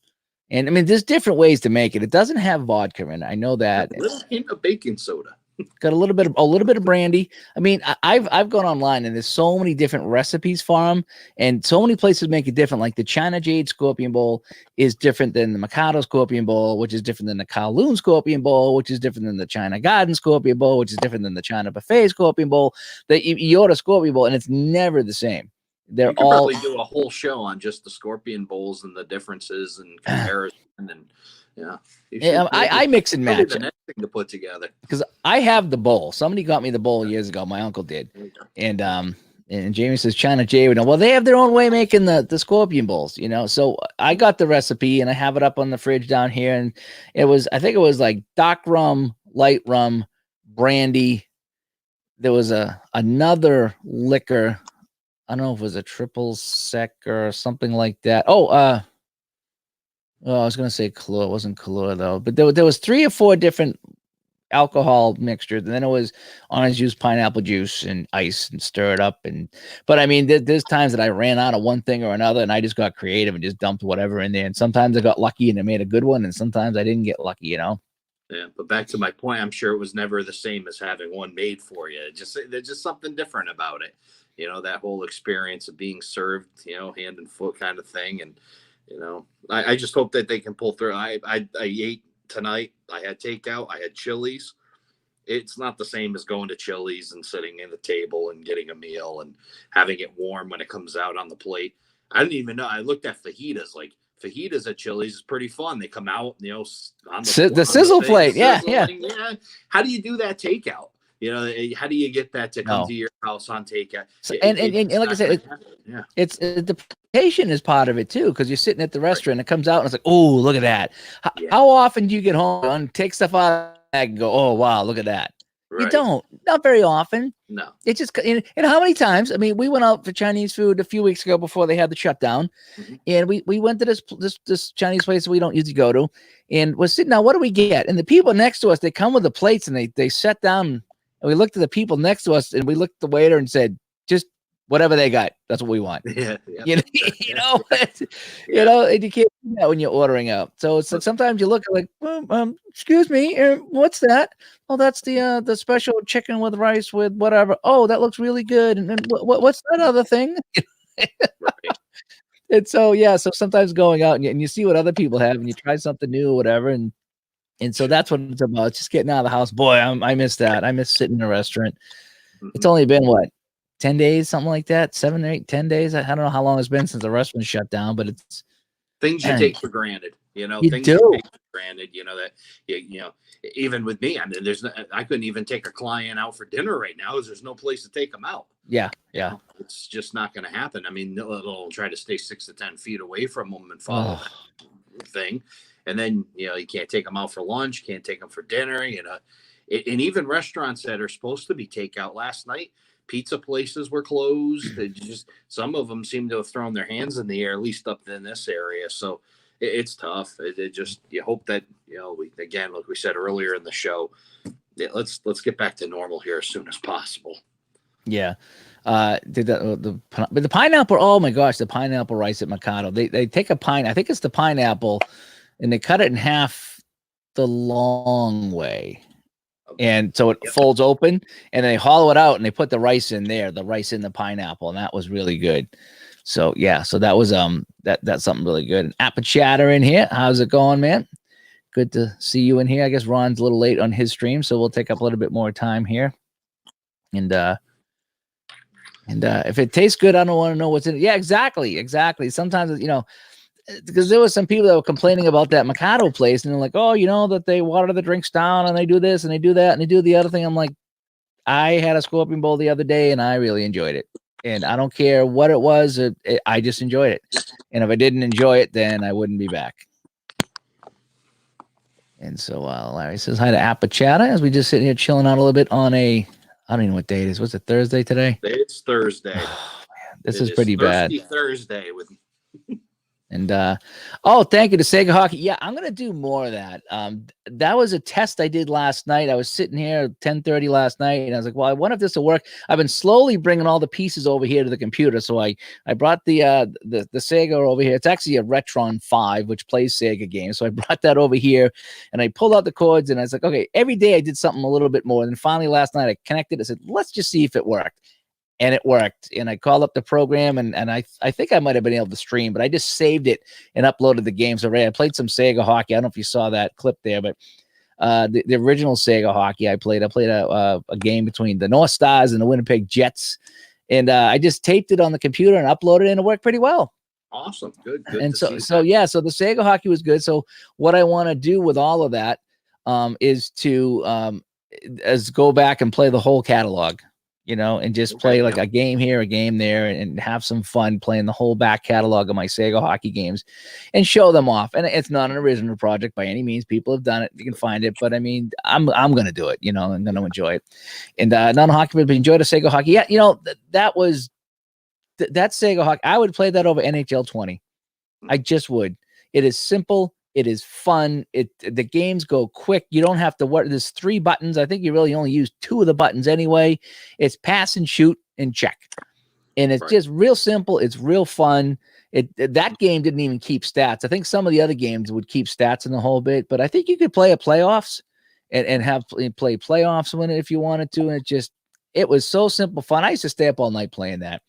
And I mean, there's different ways to make it. It doesn't have vodka in it. I know that. A little hint of baking soda. Got a little bit of brandy. I mean, I've gone online and there's so many different recipes for them, and so many places make it different. Like the China Jade Scorpion Bowl is different than the Mikado Scorpion Bowl, which is different than the Kowloon Scorpion Bowl, which is different than the China Garden Scorpion Bowl, which is different than the China Buffet Scorpion Bowl. The you order Scorpion Bowl and it's never the same. They're you could all probably do a whole show on just the Scorpion Bowls and the differences and comparison and. I mix and match. The next thing to put together, because I have the bowl. Somebody got me the bowl years ago. My uncle did, and Jamie says China Jade. Well, they have their own way making the Scorpion Bowls, So I got the recipe and I have it up on the fridge down here, and I think it was like dark rum, light rum, brandy. There was another liquor. I don't know if it was a triple sec or something like that. I was going to say Kahlua. It wasn't Kahlua, though. But there was 3 or 4 different alcohol mixtures. And then it was orange juice, pineapple juice, and ice and stir it up. But I mean, there's times that I ran out of one thing or another, and I just got creative and just dumped whatever in there. And sometimes I got lucky and it made a good one. And sometimes I didn't get lucky, Yeah, but back to my point, I'm sure it was never the same as having one made for you. There's just something different about it. That whole experience of being served, hand and foot kind of thing. And, I just hope that they can pull through. I ate tonight. I had takeout. I had Chili's. It's not the same as going to Chili's and sitting at the table and getting a meal and having it warm when it comes out on the plate. I didn't even know. I looked at fajitas. Like fajitas at Chili's is pretty fun. They come out, on the sizzle plate. Yeah. How do you do that takeout? How do you get that to come to your house on takeout? So, and like I said, it's the presentation is part of it too, because you're sitting at the restaurant, it comes out and it's like, oh, look at that. How often do you get home and take stuff out of the bag and go, oh wow, look at that? Right. You don't, not very often. No, it's just, and how many times? I mean, we went out for Chinese food a few weeks ago before they had the shutdown, and we went to this Chinese place that we don't usually go to, and we're sitting down. What do we get? And the people next to us, they come with the plates and they sat down. And we looked at the people next to us, and we looked at the waiter and said, "Just whatever they got, that's what we want." Yeah. And you can't do that when you're ordering out. So it's like sometimes you look like, "Excuse me, what's that?" "Oh, that's the special chicken with rice with whatever." "Oh, that looks really good." And then what's that other thing? And so so sometimes going out and you see what other people have, and you try something new or whatever, and so that's what it's about. It's just getting out of the house. Boy, I miss that. I miss sitting in a restaurant. It's only been 10 days, something like that, 7, 8, 10 days. I don't know how long it's been since the restaurant shut down, but it's things you take for granted. You things do. You take for granted. That even with me, I mean, I couldn't even take a client out for dinner right now because there's no place to take them out. Yeah. It's just not going to happen. I mean, they'll try to stay 6 to 10 feet away from them and follow that thing. And then, you can't take them out for lunch, can't take them for dinner, and even restaurants that are supposed to be takeout last night, pizza places were closed. Some of them seem to have thrown their hands in the air, at least up in this area. So it's tough. You hope that, again, like we said earlier in the show, let's get back to normal here as soon as possible. Yeah. The pineapple, oh my gosh, the pineapple rice at Mikado. They take I think it's the pineapple, and they cut it in half the long way. And so it folds open, and they hollow it out, and they put the rice in there, the rice in the pineapple, and that was really good. So yeah, so that was that's something really good. And Apachatter in here, how's it going, man? Good to see you in here. I guess Ron's a little late on his stream, so we'll take up a little bit more time here. And if it tastes good, I don't want to know what's in it. Yeah, exactly. Sometimes, because there was some people that were complaining about that Mikado place, and they're like, oh, that they water the drinks down, and they do this, and they do that, and they do the other thing. I'm like, I had a Scorpion Bowl the other day, and I really enjoyed it. And I don't care what it was, I just enjoyed it. And if I didn't enjoy it, then I wouldn't be back. And so Larry says hi to Apachatta as we just sit here chilling out a little bit on I don't even know what day it is. What's it, Thursday today? It's Thursday. Oh, man, this is pretty bad. Thursday with. And thank you to Sega Hockey. Yeah, I'm gonna do more of that. That was a test I did last night. I was sitting here at 10:30 last night, and I was like, well, I wonder if this will work. I've been slowly bringing all the pieces over here to the computer. So I brought the Sega over here. It's actually a Retron 5, which plays Sega games. So I brought that over here, and I pulled out the cords, and I was like, okay, every day I did something a little bit more. And then finally last night I connected. I said, let's just see if it worked. And it worked. And I called up the program, and I think I might have been able to stream, but I just saved it and uploaded the games already. I played some Sega Hockey. I don't know if you saw that clip there, but the original Sega Hockey I played a game between the North Stars and the Winnipeg Jets. And I just taped it on the computer and uploaded it, and it worked pretty well. Awesome. Good. And so the Sega Hockey was good. So what I want to do with all of that is to go back and play the whole catalog. And just play like a game here, a game there, and have some fun playing the whole back catalog of my Sega Hockey games and show them off. And it's not an original project by any means. People have done it. You can find it. But I mean, I'm going to do it, I'm going to enjoy it. And not hockey, but enjoy the Sega Hockey. Yeah, that was that Sega Hockey. I would play that over NHL 20. I just would. It is simple. It is fun. The games go quick. You don't have to work. There's 3 buttons. I think you really only use 2 of the buttons anyway. It's pass and shoot and check. And it's just real simple. It's real fun. That game didn't even keep stats. I think some of the other games would keep stats in the whole bit, but I think you could play a playoffs and have play playoffs when if you wanted to. And it was so simple fun. I used to stay up all night playing that.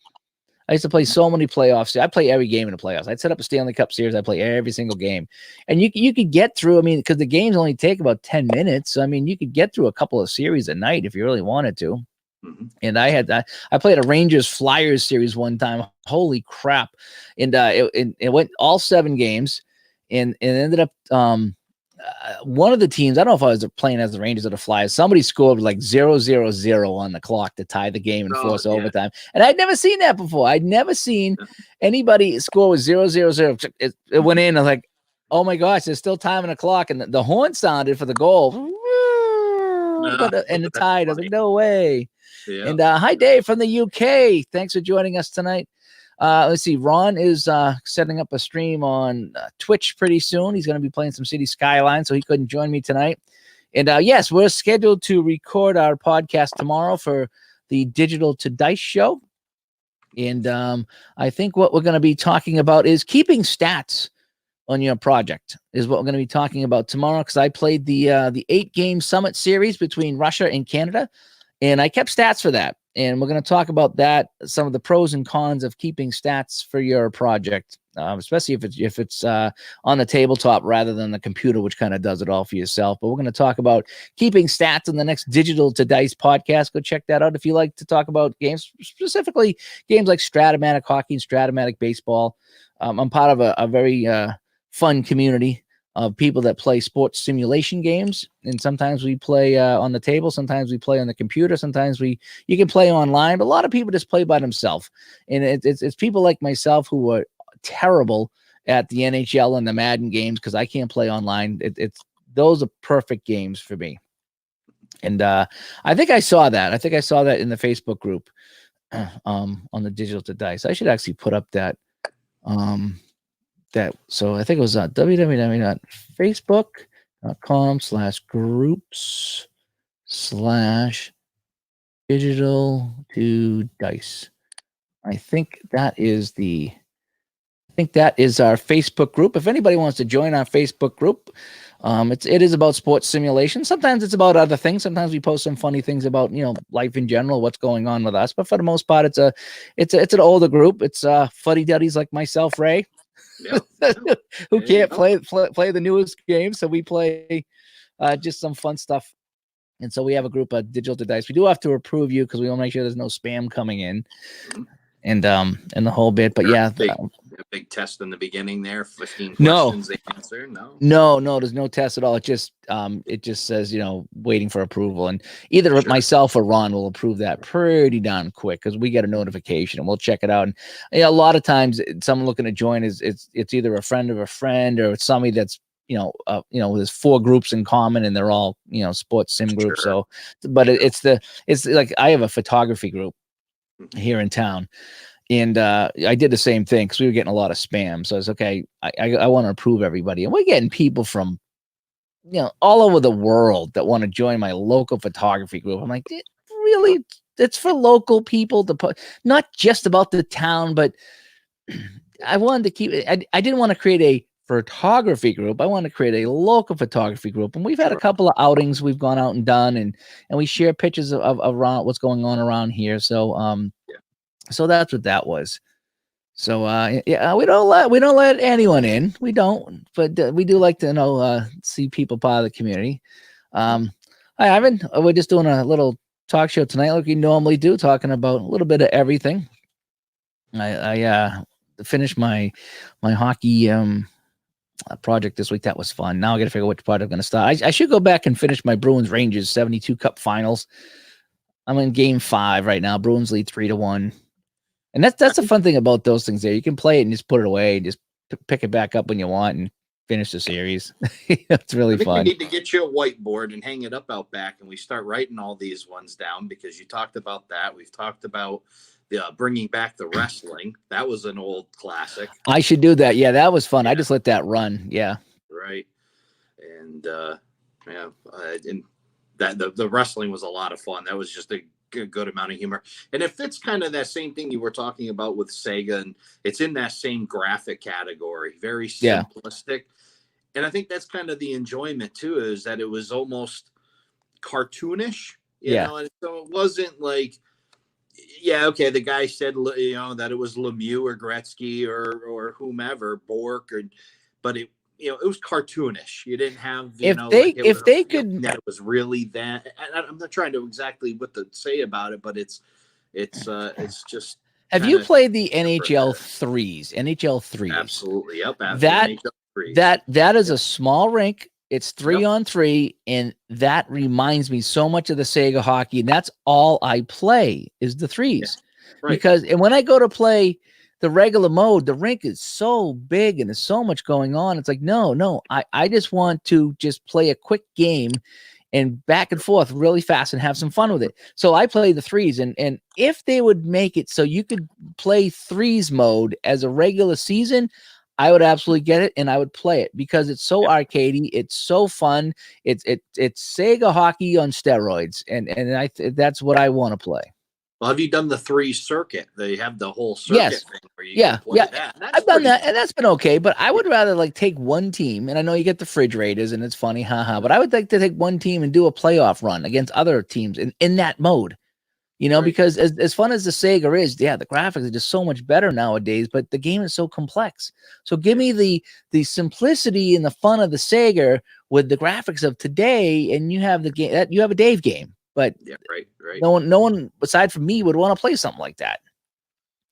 I used to play so many playoffs. I play every game in the playoffs. I'd set up a Stanley Cup series. I play every single game. And you could get through, because the games only take about 10 minutes. So, you could get through a couple of series a night if you really wanted to. Mm-hmm. And I played a Rangers Flyers series one time. Holy crap. And it went all 7 games and it ended up one of the teams, I don't know if I was playing as the Rangers or the Flyers, somebody scored like 0-0-0 on the clock to tie the game and force overtime. And I'd never seen that before. I'd never seen anybody score with 0-0-0. It went in. I was like, oh my gosh, there's still time on the clock. And the horn sounded for the goal. And the tide. I was like, no way. Yeah. And hi, Dave from the UK. Thanks for joining us tonight. Let's see. Ron is setting up a stream on Twitch pretty soon. He's going to be playing some City Skyline, so he couldn't join me tonight. And yes, we're scheduled to record our podcast tomorrow for the Digital to Dice show. And I think what we're going to be talking about is keeping stats on your project is what we're going to be talking about tomorrow, because I played the 8-game Summit series between Russia and Canada, and I kept stats for that. And we're going to talk about that, some of the pros and cons of keeping stats for your project, especially if it's on the tabletop rather than the computer, which kind of does it all for yourself. But we're going to talk about keeping stats in the next Digital to Dice podcast. Go check that out if you like to talk about games, specifically games like Stratomatic Hockey and Stratomatic Baseball. I'm part of a very fun community of people that play sports simulation games, and sometimes we play on the table, sometimes we play on the computer, sometimes you can play online, but a lot of people just play by themselves. And it's people like myself who are terrible at the NHL and the Madden games because I can't play online. Those are perfect games for me. And I think I saw that. I think I saw that in the Facebook group on the Digital to Dice. I should actually put up that. So I think it was www.facebook.com/groups/digital to dice. I think that is our Facebook group. If anybody wants to join our Facebook group, It is about sports simulation. Sometimes it's about other things. Sometimes we post some funny things about life in general, what's going on with us. But for the most part, it's an older group. It's fuddy duddies like myself, Ray, Yeah. who can't play the newest game. So we play just some fun stuff. And so we have a group of Digital to Dice. We do have to approve you because we want to make sure there's no spam coming in, and the whole bit. But yeah, a big test in the beginning there. 15 No. questions they answer. No, there's no test at all. It just says waiting for approval, and either myself or Ron will approve that pretty darn quick because we get a notification and we'll check it out. And a lot of times, someone looking to join it's either a friend of a friend or it's somebody that's there's 4 groups in common and they're all sports sim groups. So, but it's like I have a photography group here in town. And I did the same thing because we were getting a lot of spam. So it's okay. I want to approve everybody. And we're getting people from, all over the world that want to join my local photography group. I'm like, really? It's for local people to put, not just about the town, but I wanted to keep it. I didn't want to create a photography group. I wanted to create a local photography group. And we've had a couple of outings we've gone out and done, and we share pictures of around what's going on around here. So, so that's what that was. So we don't let anyone in. We don't, but we do like to see people part of the community. Hi, Ivan. We're just doing a little talk show tonight, like we normally do, talking about a little bit of everything. I finished my hockey project this week. That was fun. Now I got to figure out which project I'm going to start. I should go back and finish my Bruins Rangers 72 Cup Finals. I'm in Game 5 right now. Bruins lead 3-1. And that's the fun thing about those things there. You can play it and just put it away and just pick it back up when you want and finish the series. It's really fun. We need to get you a whiteboard and hang it up out back, and we start writing all these ones down because you talked about that. We've talked about bringing back the wrestling. That was an old classic. I should do that. Yeah, that was fun. Yeah. I just let that run. Yeah. Right. And and that the wrestling was a lot of fun. That was just a good amount of humor, and it fits kind of that same thing you were talking about with Sega, and it's in that same graphic category, very simplistic. And I think that's kind of the enjoyment too, is that it was almost cartoonish, you know, and so it wasn't like, okay, the guy said that it was Lemieux or Gretzky or whomever, Bork, but it it was cartoonish. You didn't have if they could that it was really that. I'm not trying to exactly what to say about it, but it's just. Have you played the NHL threes? NHL threes. Absolutely. Yep. That is a small rink. It's 3-on-3, and that reminds me so much of the Sega hockey, and that's all I play is the threes. Yeah, right. And when I go to play the regular mode, the rink is so big and there's so much going on. It's like, no, I just want to just play a quick game and back and forth really fast and have some fun with it. So I play the threes, and if they would make it so you could play threes mode as a regular season, I would absolutely get it and I would play it because it's so arcadey. It's so fun. It's Sega hockey on steroids. And that's what I want to play. Well, have you done the 3 circuit? They have the whole circuit thing where you can play that. I've done that, and that's been okay. But I would rather take one team, and I know you get the fridge raiders, and it's funny, haha. But I would like to take one team and do a playoff run against other teams in that mode. Because as fun as the Sega is, the graphics are just so much better nowadays, but the game is so complex. So give me the simplicity and the fun of the Sega with the graphics of today, and you have the game that you have a Dave game. But right. No one aside from me would want to play something like that.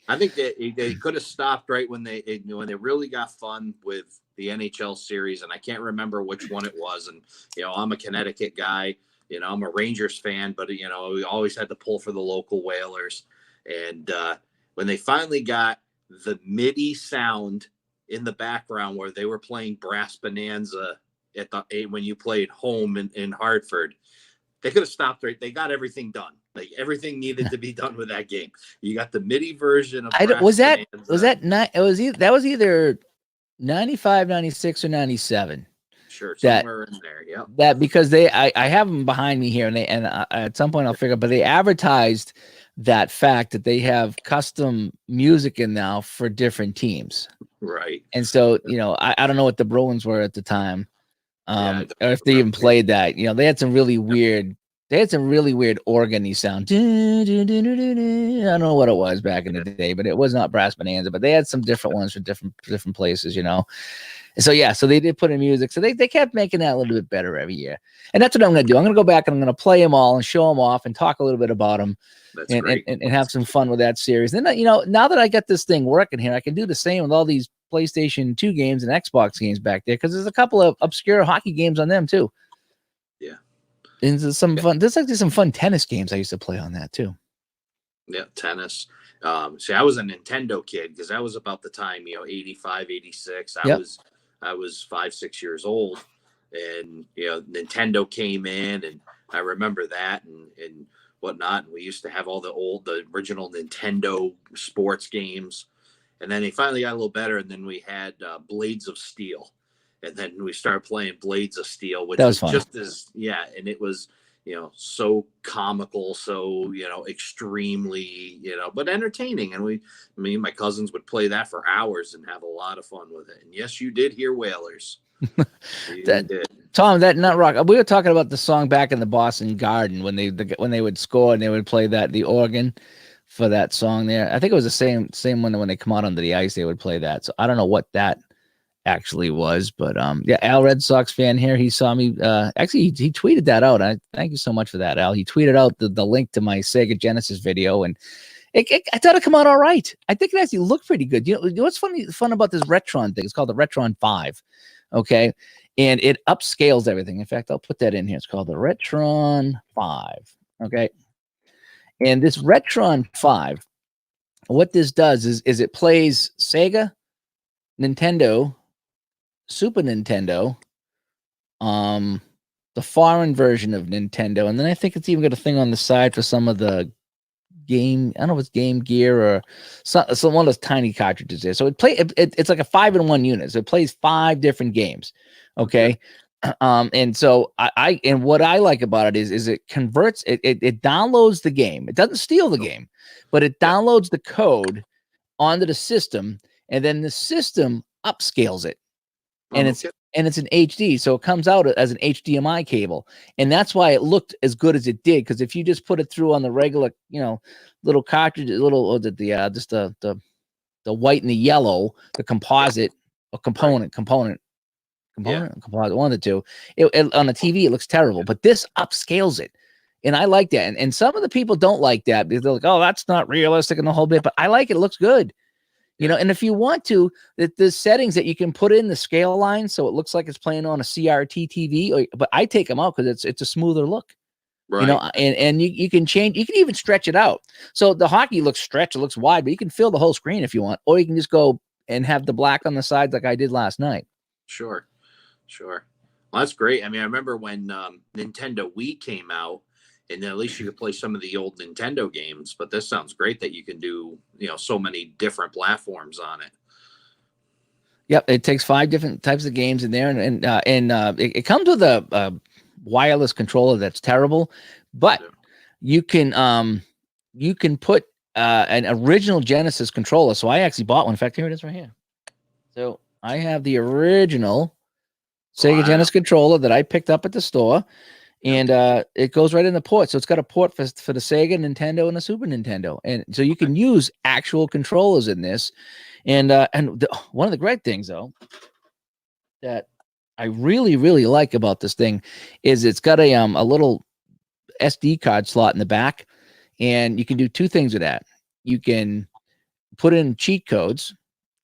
I think they could have stopped right when they really got fun with the NHL series, and I can't remember which one it was. And I'm a Connecticut guy. I'm a Rangers fan, but we always had to pull for the local Whalers. And when they finally got the MIDI sound in the background where they were playing Brass Bonanza when you played home in Hartford, they could have stopped right. They got everything done. Everything needed to be done with that game. You got the MIDI version of that was either 95, 96, or 97. Sure, somewhere in there. Yeah. That because I have them behind me here, and at some point I'll figure. But they advertised that fact that they have custom music in now for different teams. Right. And so I don't know what the Bruins were at the time. I or if they even remember. played that. You know, they had some really weird. They had some really weird organ-y sound. I don't know what it was back in the day, but it was not Brass Bonanza. But they had some different ones for different places, you know. So yeah, so they did put in music. So they kept making that a little bit better every year. And that's what I'm going to do. I'm going to go back and I'm going to play them all and show them off and talk a little bit about them That's and, great. and have some fun with that series. Then, you know, now that I got this thing working here, I can do the same with all these PlayStation 2 games and Xbox games back there because there's a couple of obscure hockey games on them too. Yeah. And there's some fun. There's actually some fun tennis games I used to play on that too. Yeah, tennis. See, I was a Nintendo kid because that was about the time, 85, 86. Yep. I was 5, 6 years old, and Nintendo came in, and I remember that and whatnot. And we used to have all the original Nintendo sports games, and then they finally got a little better, and then we had Blades of Steel, and then we started playing Blades of Steel, which That was was fun. just as and it was so comical, so extremely but entertaining. And me and my cousins would play that for hours and have a lot of fun with it. And yes, you did hear Whalers. You did. Tom, that Nut Rock. We were talking about the song back in the Boston Garden when they would score and they would play the organ for that song there. I think it was the same one when they come out onto the ice, they would play that. So I don't know what that actually was, but yeah, Al, Red Sox fan here. He saw me. Actually, he tweeted that out. I thank you so much for that, Al. He tweeted out the link to my Sega Genesis video, and I thought it come out all right. I think it actually looked pretty good. You know what's fun about this Retron thing? It's called the Retron 5. Okay, and it upscales everything. In fact, I'll put that in here. It's called the Retron 5. Okay, and this Retron 5, what this does is it plays Sega, Nintendo, Super Nintendo, the foreign version of Nintendo, and then I think it's even got a thing on the side for some of the game. I don't know if it's Game Gear or some one of those tiny cartridges there. So it's like a 5-in-1 unit. So it plays 5 different games. Okay. And so and what I like about it is it converts it downloads the game. It doesn't steal the game, but it downloads the code onto the system, and then the system upscales it. And it's an HD, so it comes out as an HDMI cable, and that's why it looked as good as it did. Because if you just put it through on the regular, little cartridge, the white and the yellow, the composite or component, composite, one of the two, on the TV it looks terrible. But this upscales it, and I like that. And some of the people don't like that because they're like, "Oh, that's not realistic," and the whole bit. But I like it. It looks good. And if you want to, there's settings that you can put in the scale line so it looks like it's playing on a CRT TV. But I take them out because it's a smoother look, right. And you can change. You can even stretch it out. So the hockey looks stretched, it looks wide, but you can fill the whole screen if you want, or you can just go and have the black on the sides like I did last night. Sure. Well, that's great. I mean, I remember when Nintendo Wii came out. And then at least you could play some of the old Nintendo games, but this sounds great that you can do, so many different platforms on it. Yep, it takes 5 different types of games in there, and it comes with a wireless controller that's terrible, but you can put an original Genesis controller. So I actually bought one. In fact, here it is right here. So I have the original Sega Genesis controller that I picked up at the store. And it goes right in the port. So it's got a port for the Sega, Nintendo, and the Super Nintendo. And so you can use actual controllers in this. And one of the great things, though, that I really, really like about this thing is it's got a little SD card slot in the back. And you can do 2 things with that. You can put in cheat codes.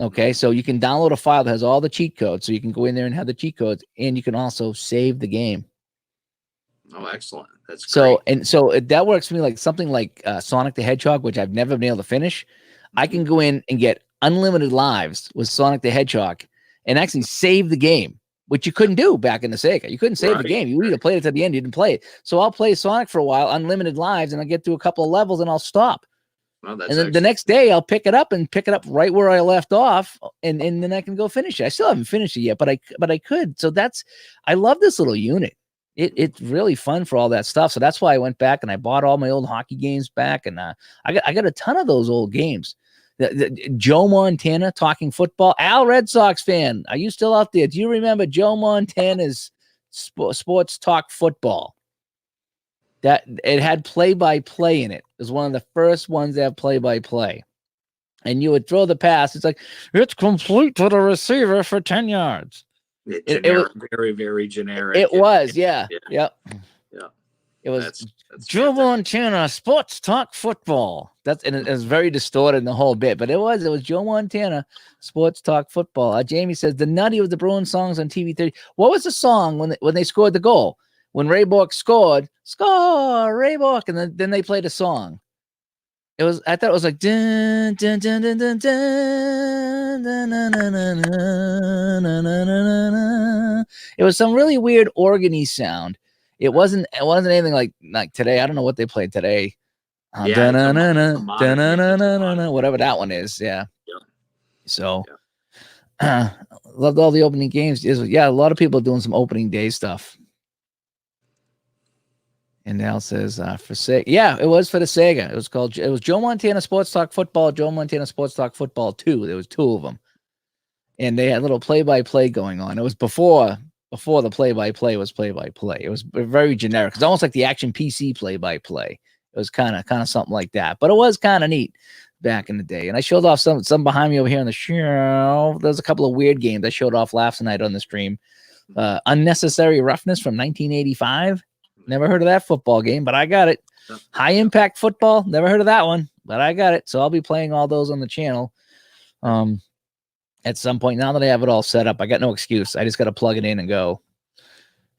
Okay, so you can download a file that has all the cheat codes. So you can go in there and have the cheat codes. And you can also save the game. Oh, excellent. That's great. So that works for me like something like Sonic the Hedgehog, which I've never been able to finish. I can go in and get unlimited lives with Sonic the Hedgehog and actually save the game, which you couldn't do back in the Sega. You couldn't save the game. You either played it to the end, you didn't play it. So I'll play Sonic for a while, unlimited lives, and I'll get through a couple of levels and I'll stop. Well, that's and then the next day I'll pick it up right where I left off, and then I can go finish it. I still haven't finished it yet, but I could. So I love this little unit. It's really fun for all that stuff. So that's why I went back and I bought all my old hockey games back. And I got a ton of those old games. Joe Montana talking football. Al, Red Sox fan. Are you still out there? Do you remember Joe Montana's Sports Talk Football. That it had play-by-play in it. It was one of the first ones that have play-by-play. And you would throw the pass. It's like, it's complete to the receiver for 10 yards. It was very, very generic. It was, yeah. Yeah. It was Joe Montana Sports Talk Football. And it was very distorted in the whole bit, but it was Joe Montana Sports Talk Football. Jamie says the Nutty was the Bruins songs on TV 30. What was the song when they scored the goal? When Ray Bork scored, score Ray Bork, and then they played a song. I thought it was like dun, dun, dun, dun, dun, dun, dun, dun, dun, dun, dun, dun, dun. It was some really weird organy sound. It wasn't anything like today. I don't know what they played today. Whatever that one is. Yeah. So loved all the opening games. A lot of people doing some opening day stuff. And Al says for Sega. Yeah, it was for the Sega. It was Joe Montana Sports Talk Football, Joe Montana Sports Talk Football 2. There was two of them. And they had a little play-by-play going on. It was before the play-by-play was play-by-play. It was very generic. It's almost like the Action PC play-by-play. It was kind of something like that. But it was kind of neat back in the day. And I showed off some behind me over here on the show. There's a couple of weird games I showed off last night on the stream. Unnecessary Roughness from 1985. Never heard of that football game, but I got it. High Impact Football. Never heard of that one, but I got it. So I'll be playing all those on the channel at some point. Now that I have it all set up, I got no excuse. I just got to plug it in and go.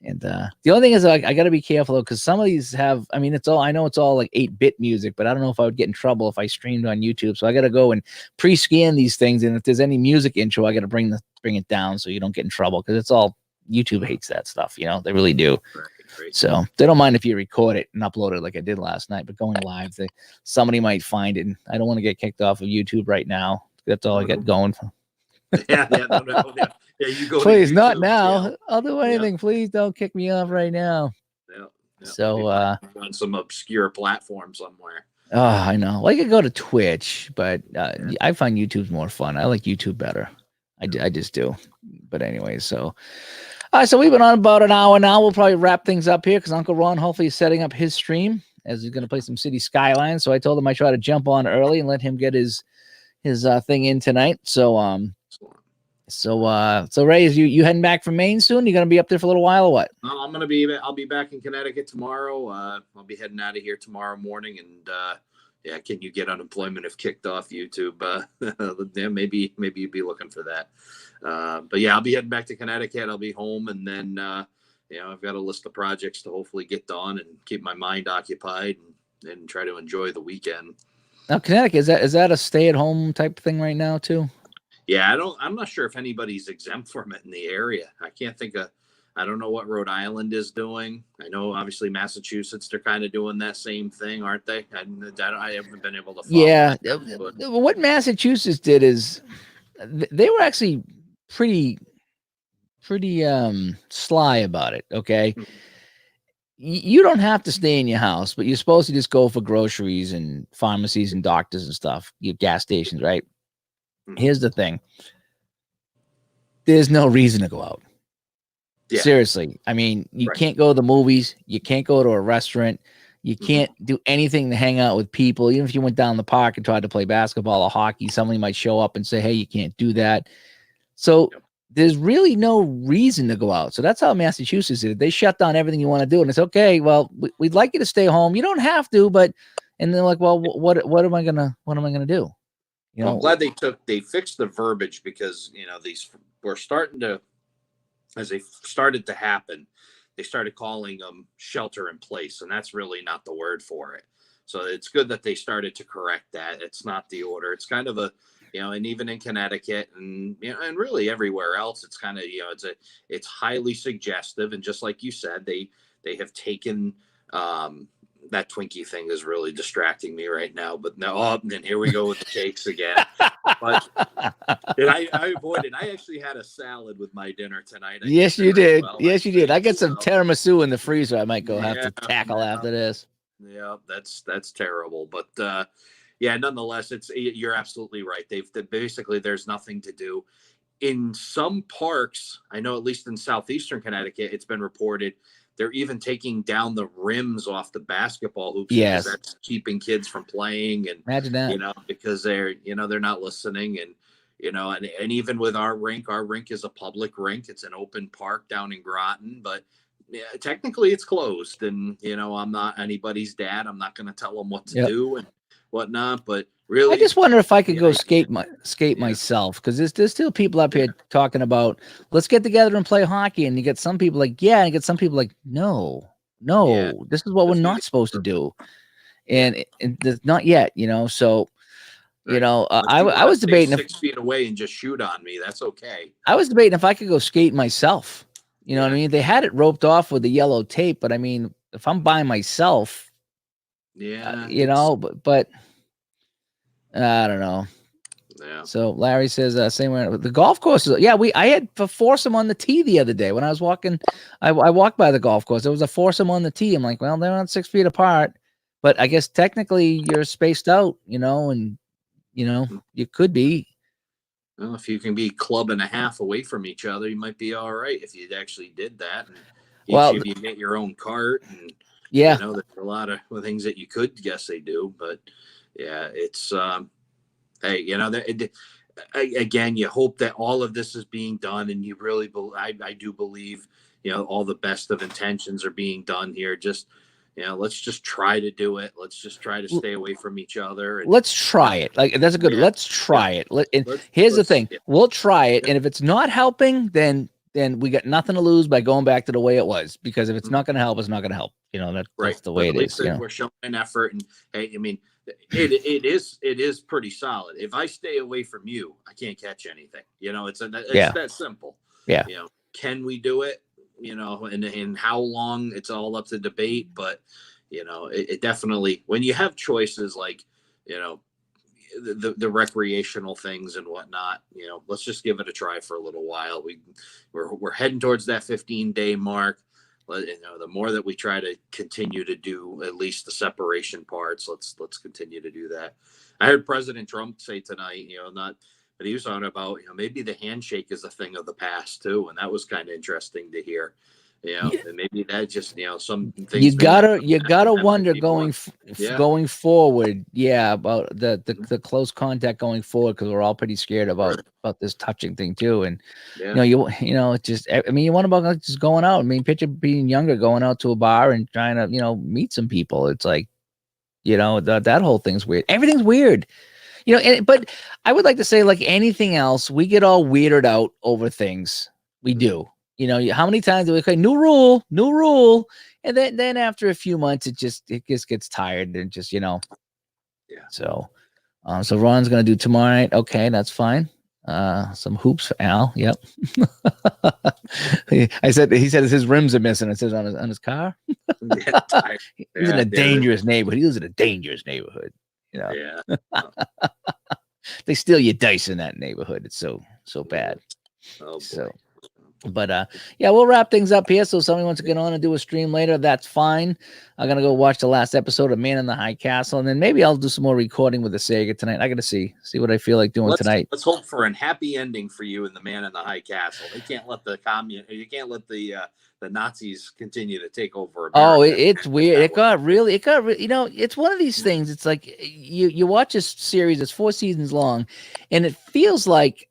And the only thing is I got to be careful because some of these have, I know it's all like 8-bit music, but I don't know if I would get in trouble if I streamed on YouTube. So I got to go and pre-scan these things. And if there's any music intro, I got to bring it down so you don't get in trouble because it's all, YouTube hates that stuff. They really do. Right. So they don't mind if you record it and upload it like I did last night, but going live, somebody might find it. And I don't want to get kicked off of YouTube right now. That's all I got going. Yeah, you go. Please, not now. Yeah. I'll do anything. Yeah. Please don't kick me off right now. Yeah. So on some obscure platform somewhere. Oh, I know. Well, I could go to Twitch, but I find YouTube's more fun. I like YouTube better. I just do. But anyway, so we've been on about an hour now. We'll probably wrap things up here because Uncle Ron hopefully is setting up his stream as he's going to play some City Skylines. So I told him I try to jump on early and let him get his thing in tonight. So Ray, is you heading back from Maine soon? You going to be up there for a little while or what? No, I'll be back in Connecticut tomorrow. I'll be heading out of here tomorrow morning and can you get unemployment if kicked off YouTube? Maybe you'd be looking for that. But yeah, I'll be heading back to Connecticut. I'll be home, and then I've got a list of projects to hopefully get done and keep my mind occupied and try to enjoy the weekend. Now, Connecticut, is that a stay-at-home type thing right now too? Yeah, I'm not sure if anybody's exempt from it in the area. I don't know what Rhode Island is doing. I know obviously Massachusetts, they're kind of doing that same thing, aren't they? I haven't been able to follow. Yeah. What Massachusetts did is they were actually pretty sly about it. Okay. Mm-hmm. You don't have to stay in your house, but you're supposed to just go for groceries and pharmacies and doctors and stuff, your gas stations, right? Mm-hmm. Here's the thing. There's no reason to go out. Yeah. Seriously. I mean, you can't go to the movies. You can't go to a restaurant. You can't do anything to hang out with people. Even if you went down the park and tried to play basketball or hockey, somebody might show up and say, hey, you can't do that. So there's really no reason to go out. So that's how Massachusetts did it. They shut down everything you want to do. And it's okay. Well, we'd like you to stay home. You don't have to, but, and they're like, well, what am I going to do? I'm glad they fixed the verbiage because, these were starting to, as they started to happen, they started calling them shelter in place, and that's really not the word for it. So it's good that they started to correct that. It's not the order. It's kind of a, and even in Connecticut and, and really everywhere else, it's kind of, it's highly suggestive. And just like you said, they have taken, that Twinkie thing is really distracting me right now, but no, then here we go with the cakes again. But I avoided. I actually had a salad with my dinner tonight. Yes, you did. Yes, you did. I got some tiramisu in the freezer. I might have to tackle after this. Yeah, that's terrible. But nonetheless, you're absolutely right. Basically there's nothing to do. in some parks, I know at least in southeastern Connecticut, it's been reported they're even taking down the rims off the basketball hoops because Yes. that's keeping kids from playing, and Imagine that. because they're not listening, and and even with our rink is a public rink. It's an open park down in Groton, but yeah, technically it's closed, and I'm not anybody's dad. I'm not going to tell them what to Yep. do and whatnot, but I really, just wonder if I could go idea. skate Yeah. myself, because there's still people up here talking about let's get together and play hockey, and you get some people like yeah, and you get some people like no, Yeah. this is what we're That's not supposed to do, and there's not yet, So Right. I was debating 6 feet away and just shoot on me. That's okay. I was debating if I could go skate myself. You know what I Yeah. mean? They had it roped off with the yellow tape, but I mean, if I'm by myself, Yeah. but I don't know. Yeah. So Larry says same way the golf courses. Yeah, I had a foursome on the tee the other day when I was walking. I walked by the golf course. There was a foursome on the tee. I'm like, well, they're not 6 feet apart, but I guess technically you're spaced out, and you could be. Well, if you can be club and a half away from each other, you might be all right if you actually did that. And each of you get your own cart, and yeah, there's a lot of things that you could guess they do, but yeah, it's hey, again, you hope that all of this is being done, and you really I do believe all the best of intentions are being done here. Just let's just try to do it. Let's just try to stay away from each other. And, let's try it. Like that's a good. Let's try it. Here's the thing: we'll try it, and if it's not helping, then we got nothing to lose by going back to the way it was. Because if it's not going to help, it's not going to help. That's the way it is. We're showing an effort, and hey, I mean, it is pretty solid. If I stay away from you, I can't catch anything. It's that simple. Yeah. Can we do it? And how long, it's all up to debate, but it definitely, when you have choices like the recreational things and whatnot, let's just give it a try for a little while. We're heading towards that 15-day mark. The more that we try to continue to do at least the separation parts, let's continue to do that. I heard President Trump say tonight, but he was talking about, maybe the handshake is a thing of the past too. And that was kind of interesting to hear, and maybe that just, some things you gotta wonder going forward. Yeah. About the close contact going forward. Cause we're all pretty scared about this touching thing too. And it's just, I mean, you want about like just going out. I mean, picture being younger, going out to a bar and trying to, meet some people. It's like, that whole thing's weird. Everything's weird. But I would like to say, like anything else, we get all weirded out over things. We do. How many times do we say new rule, and then after a few months, it just gets tired and just Yeah. So, so Ron's gonna do tomorrow night. Okay, that's fine. Some hoops for Al. Yep. He said his rims are missing. It says on his car. He's in a dangerous neighborhood. He lives in a dangerous neighborhood. Yeah. They steal your dice in that neighborhood. It's so bad. Oh, boy. So, but we'll wrap things up here. So if somebody wants to get on and do a stream later, that's fine. I'm gonna go watch the last episode of Man in the High Castle, and then maybe I'll do some more recording with the Sega tonight. I gotta see what I feel like doing tonight. Let's hope for a happy ending for you and the Man in the High Castle. They can't let the Nazis continue to take over America. Oh, it's weird. It got really, it's one of these things. It's like you watch a series, it's 4 seasons long, and it feels like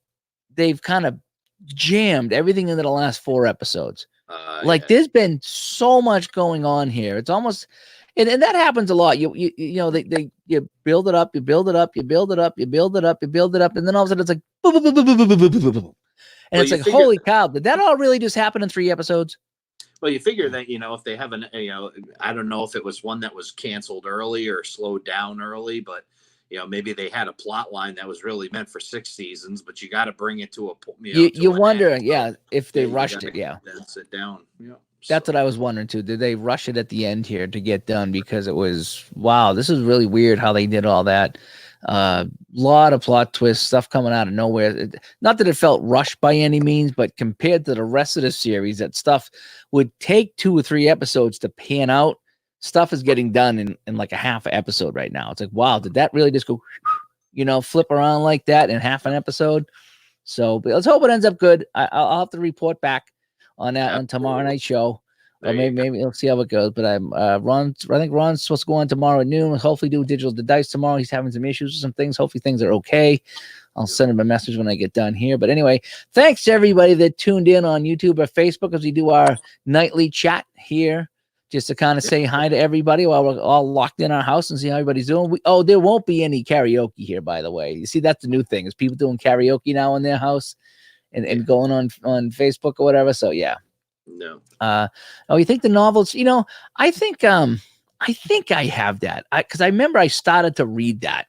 they've kind of jammed everything into the last 4 episodes. There's been so much going on here. It's almost, and that happens a lot. You build it up, you build it up, you build it up, you build it up, you build it up, and then all of a sudden it's like, boom, boom, boom, boom, boom, boom, boom, boom, boom. And it's like, holy cow, did that all really just happen in 3 episodes? Well, you figure that, if they have I don't know if it was one that was canceled early or slowed down early, but, maybe they had a plot line that was really meant for 6 seasons, but you got to bring it to a you wonder, if they rushed it. Yeah. Then sit down. Yeah. That's what I was wondering too. Did they rush it at the end here to get done? Because it was, wow, this is really weird how they did all that. Lot of plot twists, stuff coming out of nowhere. Not that it felt rushed by any means, but compared to the rest of the series, that stuff would take 2 or 3 episodes to pan out. Stuff is getting done in like a half an episode right now. It's like, wow, did that really just go, flip around like that in half an episode? So but let's hope it ends up good. I'll have to report back on that on tomorrow Absolutely. night show. There Or you maybe we'll see how it goes. But I'm I think Ron's supposed to go on tomorrow at noon. Hopefully do digital the dice tomorrow. He's having some issues with some things. Hopefully things are okay. I'll send him a message when I get done here. But anyway, thanks to everybody that tuned in on YouTube or Facebook as we do our nightly chat here. Just to kind of say hi to everybody while we're all locked in our house and see how everybody's doing. There won't be any karaoke here, by the way. You see, that's the new thing is people doing karaoke now in their house and going on Facebook or whatever. So yeah. No. You think the novels, I think I have that. Because I remember I started to read that.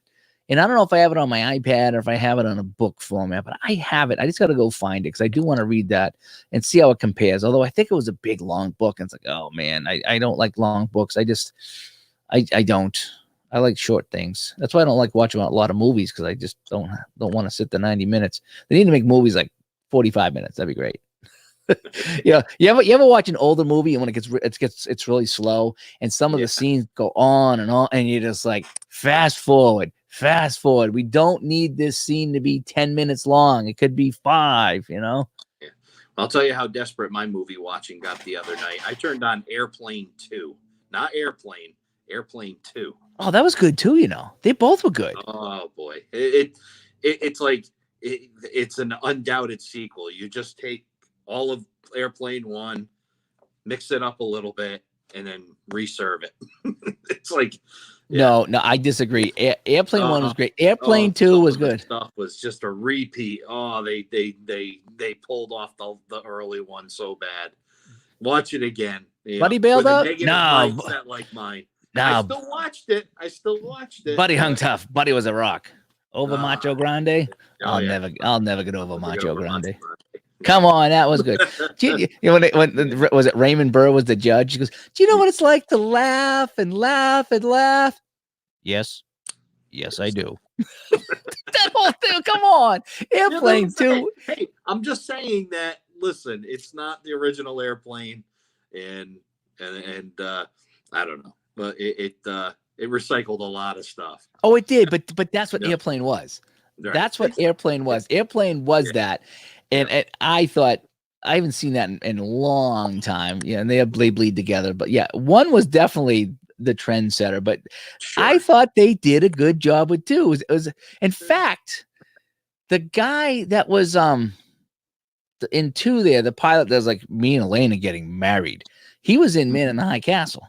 And I don't know if I have it on my iPad or if I have it on a book format, but I have it. I just got to go find it because I do want to read that and see how it compares. Although I think it was a big, long book. And it's like, oh, man, I don't like long books. I don't. I like short things. That's why I don't like watching a lot of movies because I just don't want to sit the 90 minutes. They need to make movies like 45 minutes. That'd be great. Yeah, you ever watch an older movie and when it's really slow and some of the scenes go on and you're just like fast forward. We don't need this scene to be 10 minutes long. It could be 5. Yeah. I'll tell you how desperate my movie watching got the other night. I turned on Airplane 2, not Airplane, Airplane 2. Oh, that was good too. They both were good. Oh boy, it's like it's an undoubted sequel. You just take all of Airplane 1, mix it up a little bit, and then reserve it. It's like no, I disagree. Airplane 1 was great. Airplane 2 was good. Stuff was just a repeat. Oh, they pulled off the early one so bad. Watch it again. Buddy bailed out? No, like mine. No, I still watched it. Buddy hung tough. Buddy was a rock. Over Macho Grande. I'll never get over Macho Grande. Come on, that was good. When was it Raymond Burr was the judge? He goes, "Do you know what it's like to laugh and laugh and laugh?" Yes, I do. That whole thing. Come on, Airplane 2. Hey, I'm just saying that. Listen, it's not the original Airplane, and I don't know, but it recycled a lot of stuff. Oh, it did, but that's what Airplane was. Right. That's what Airplane was. Airplane was that. And I thought I haven't seen that in a long time. Yeah, and they bleed together. But yeah, 1 was definitely the trendsetter. But I thought they did a good job with 2. It was in fact, the guy that was in 2 there, the pilot that's like me and Elena getting married. He was in Man in the High Castle.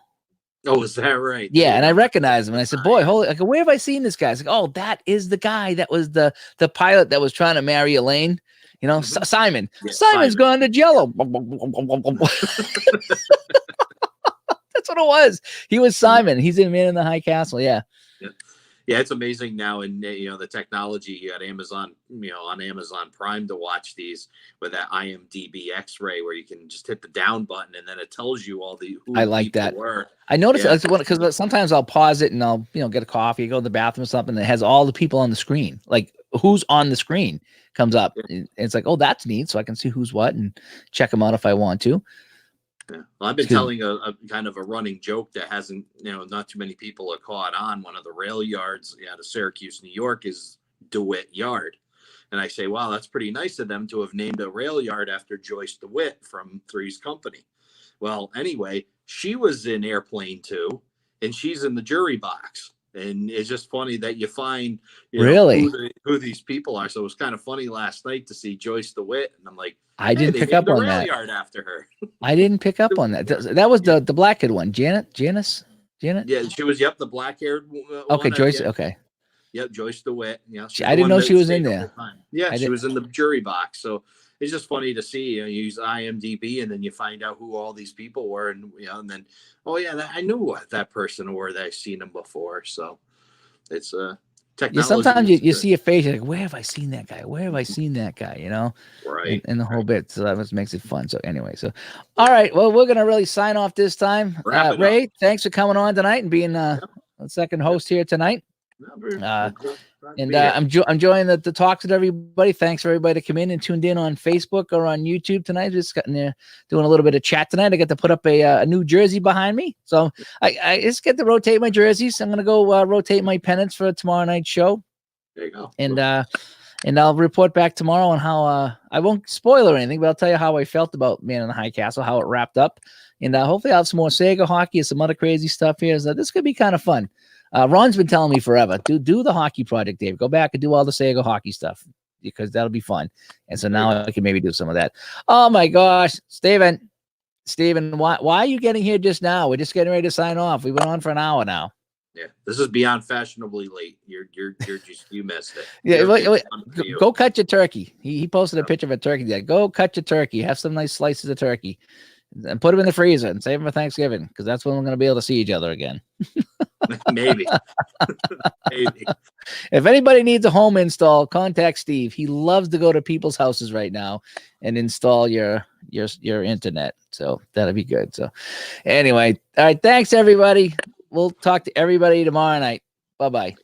Oh, is that right? Yeah, and I recognized him, and I said, "Boy, holy! Like, where have I seen this guy?" I was like, "Oh, that is the guy that was the pilot that was trying to marry Elaine." Simon. Yeah, Simon's gone to Jello. That's what it was. He was Simon. He's in Man in the High Castle. Yeah. Yeah, it's amazing now, and the technology you got Amazon, on Amazon Prime to watch these with that IMDb X-ray where you can just hit the down button and then it tells you all the. I like that. I noticed because sometimes I'll pause it and I'll get a coffee, go to the bathroom or something that has all the people on the screen, like who's on the screen comes up. And it's like, oh, that's neat, so I can see who's what and check them out if I want to. Yeah. Well, I've been telling a kind of a running joke that hasn't, not too many people are caught on. One of the rail yards out of Syracuse, New York is DeWitt Yard. And I say, wow, that's pretty nice of them to have named a rail yard after Joyce DeWitt from Three's Company. Well, anyway, she was in Airplane 2 and she's in the jury box. And it's just funny that you find who these people are. So it was kind of funny last night to see Joyce DeWitt. And I'm like, I didn't pick up on that. Yard after her. I didn't pick up on that. That was the black-haired one. Janice? Yeah, she was, the black-haired one. Okay, Joyce, okay. Yep, Joyce DeWitt. Yeah, I didn't know she was in there. Yeah, she was in the jury box. So it's just funny to see. You use IMDb, and then you find out who all these people were, and and then I knew that person or that I've seen them before. So it's technology. Yeah, sometimes you see a face, you're like, where have I seen that guy? Where have I seen that guy? Right. And the whole bit. So that just makes it fun. So anyway, all right. Well, we're gonna really sign off this time. Ray, thanks for coming on tonight and being the second host here tonight. I'm enjoying the talks with everybody. Thanks for everybody to come in and tuned in on Facebook or on YouTube tonight. Just getting there doing a little bit of chat tonight. I get to put up a new jersey behind me, so I just get to rotate my jerseys. I'm gonna go rotate my pennants for tomorrow night's show. There you go. And I'll report back tomorrow on how I won't spoil or anything, but I'll tell you how I felt about Man in the High Castle, how it wrapped up. And hopefully I'll have some more Sega hockey and some other crazy stuff here. So this could be kind of fun. Ron's been telling me forever, do the hockey project, Dave. Go back and do all the Sega hockey stuff because that'll be fun. And so now I can maybe do some of that. Oh my gosh, Steven, why are you getting here just now? We're just getting ready to sign off. We went on for an hour now. Yeah, this is beyond fashionably late. You're just you missed it. Yeah, wait, go cut your turkey. He posted a picture of a turkey there. Go cut your turkey. Have some nice slices of turkey, and put them in the freezer and save them for Thanksgiving because that's when we're going to be able to see each other again. Maybe. Maybe. If anybody needs a home install, contact Steve. He loves to go to people's houses right now and install your internet. So that'll be good. So anyway, all right. Thanks everybody. We'll talk to everybody tomorrow night. Bye-bye.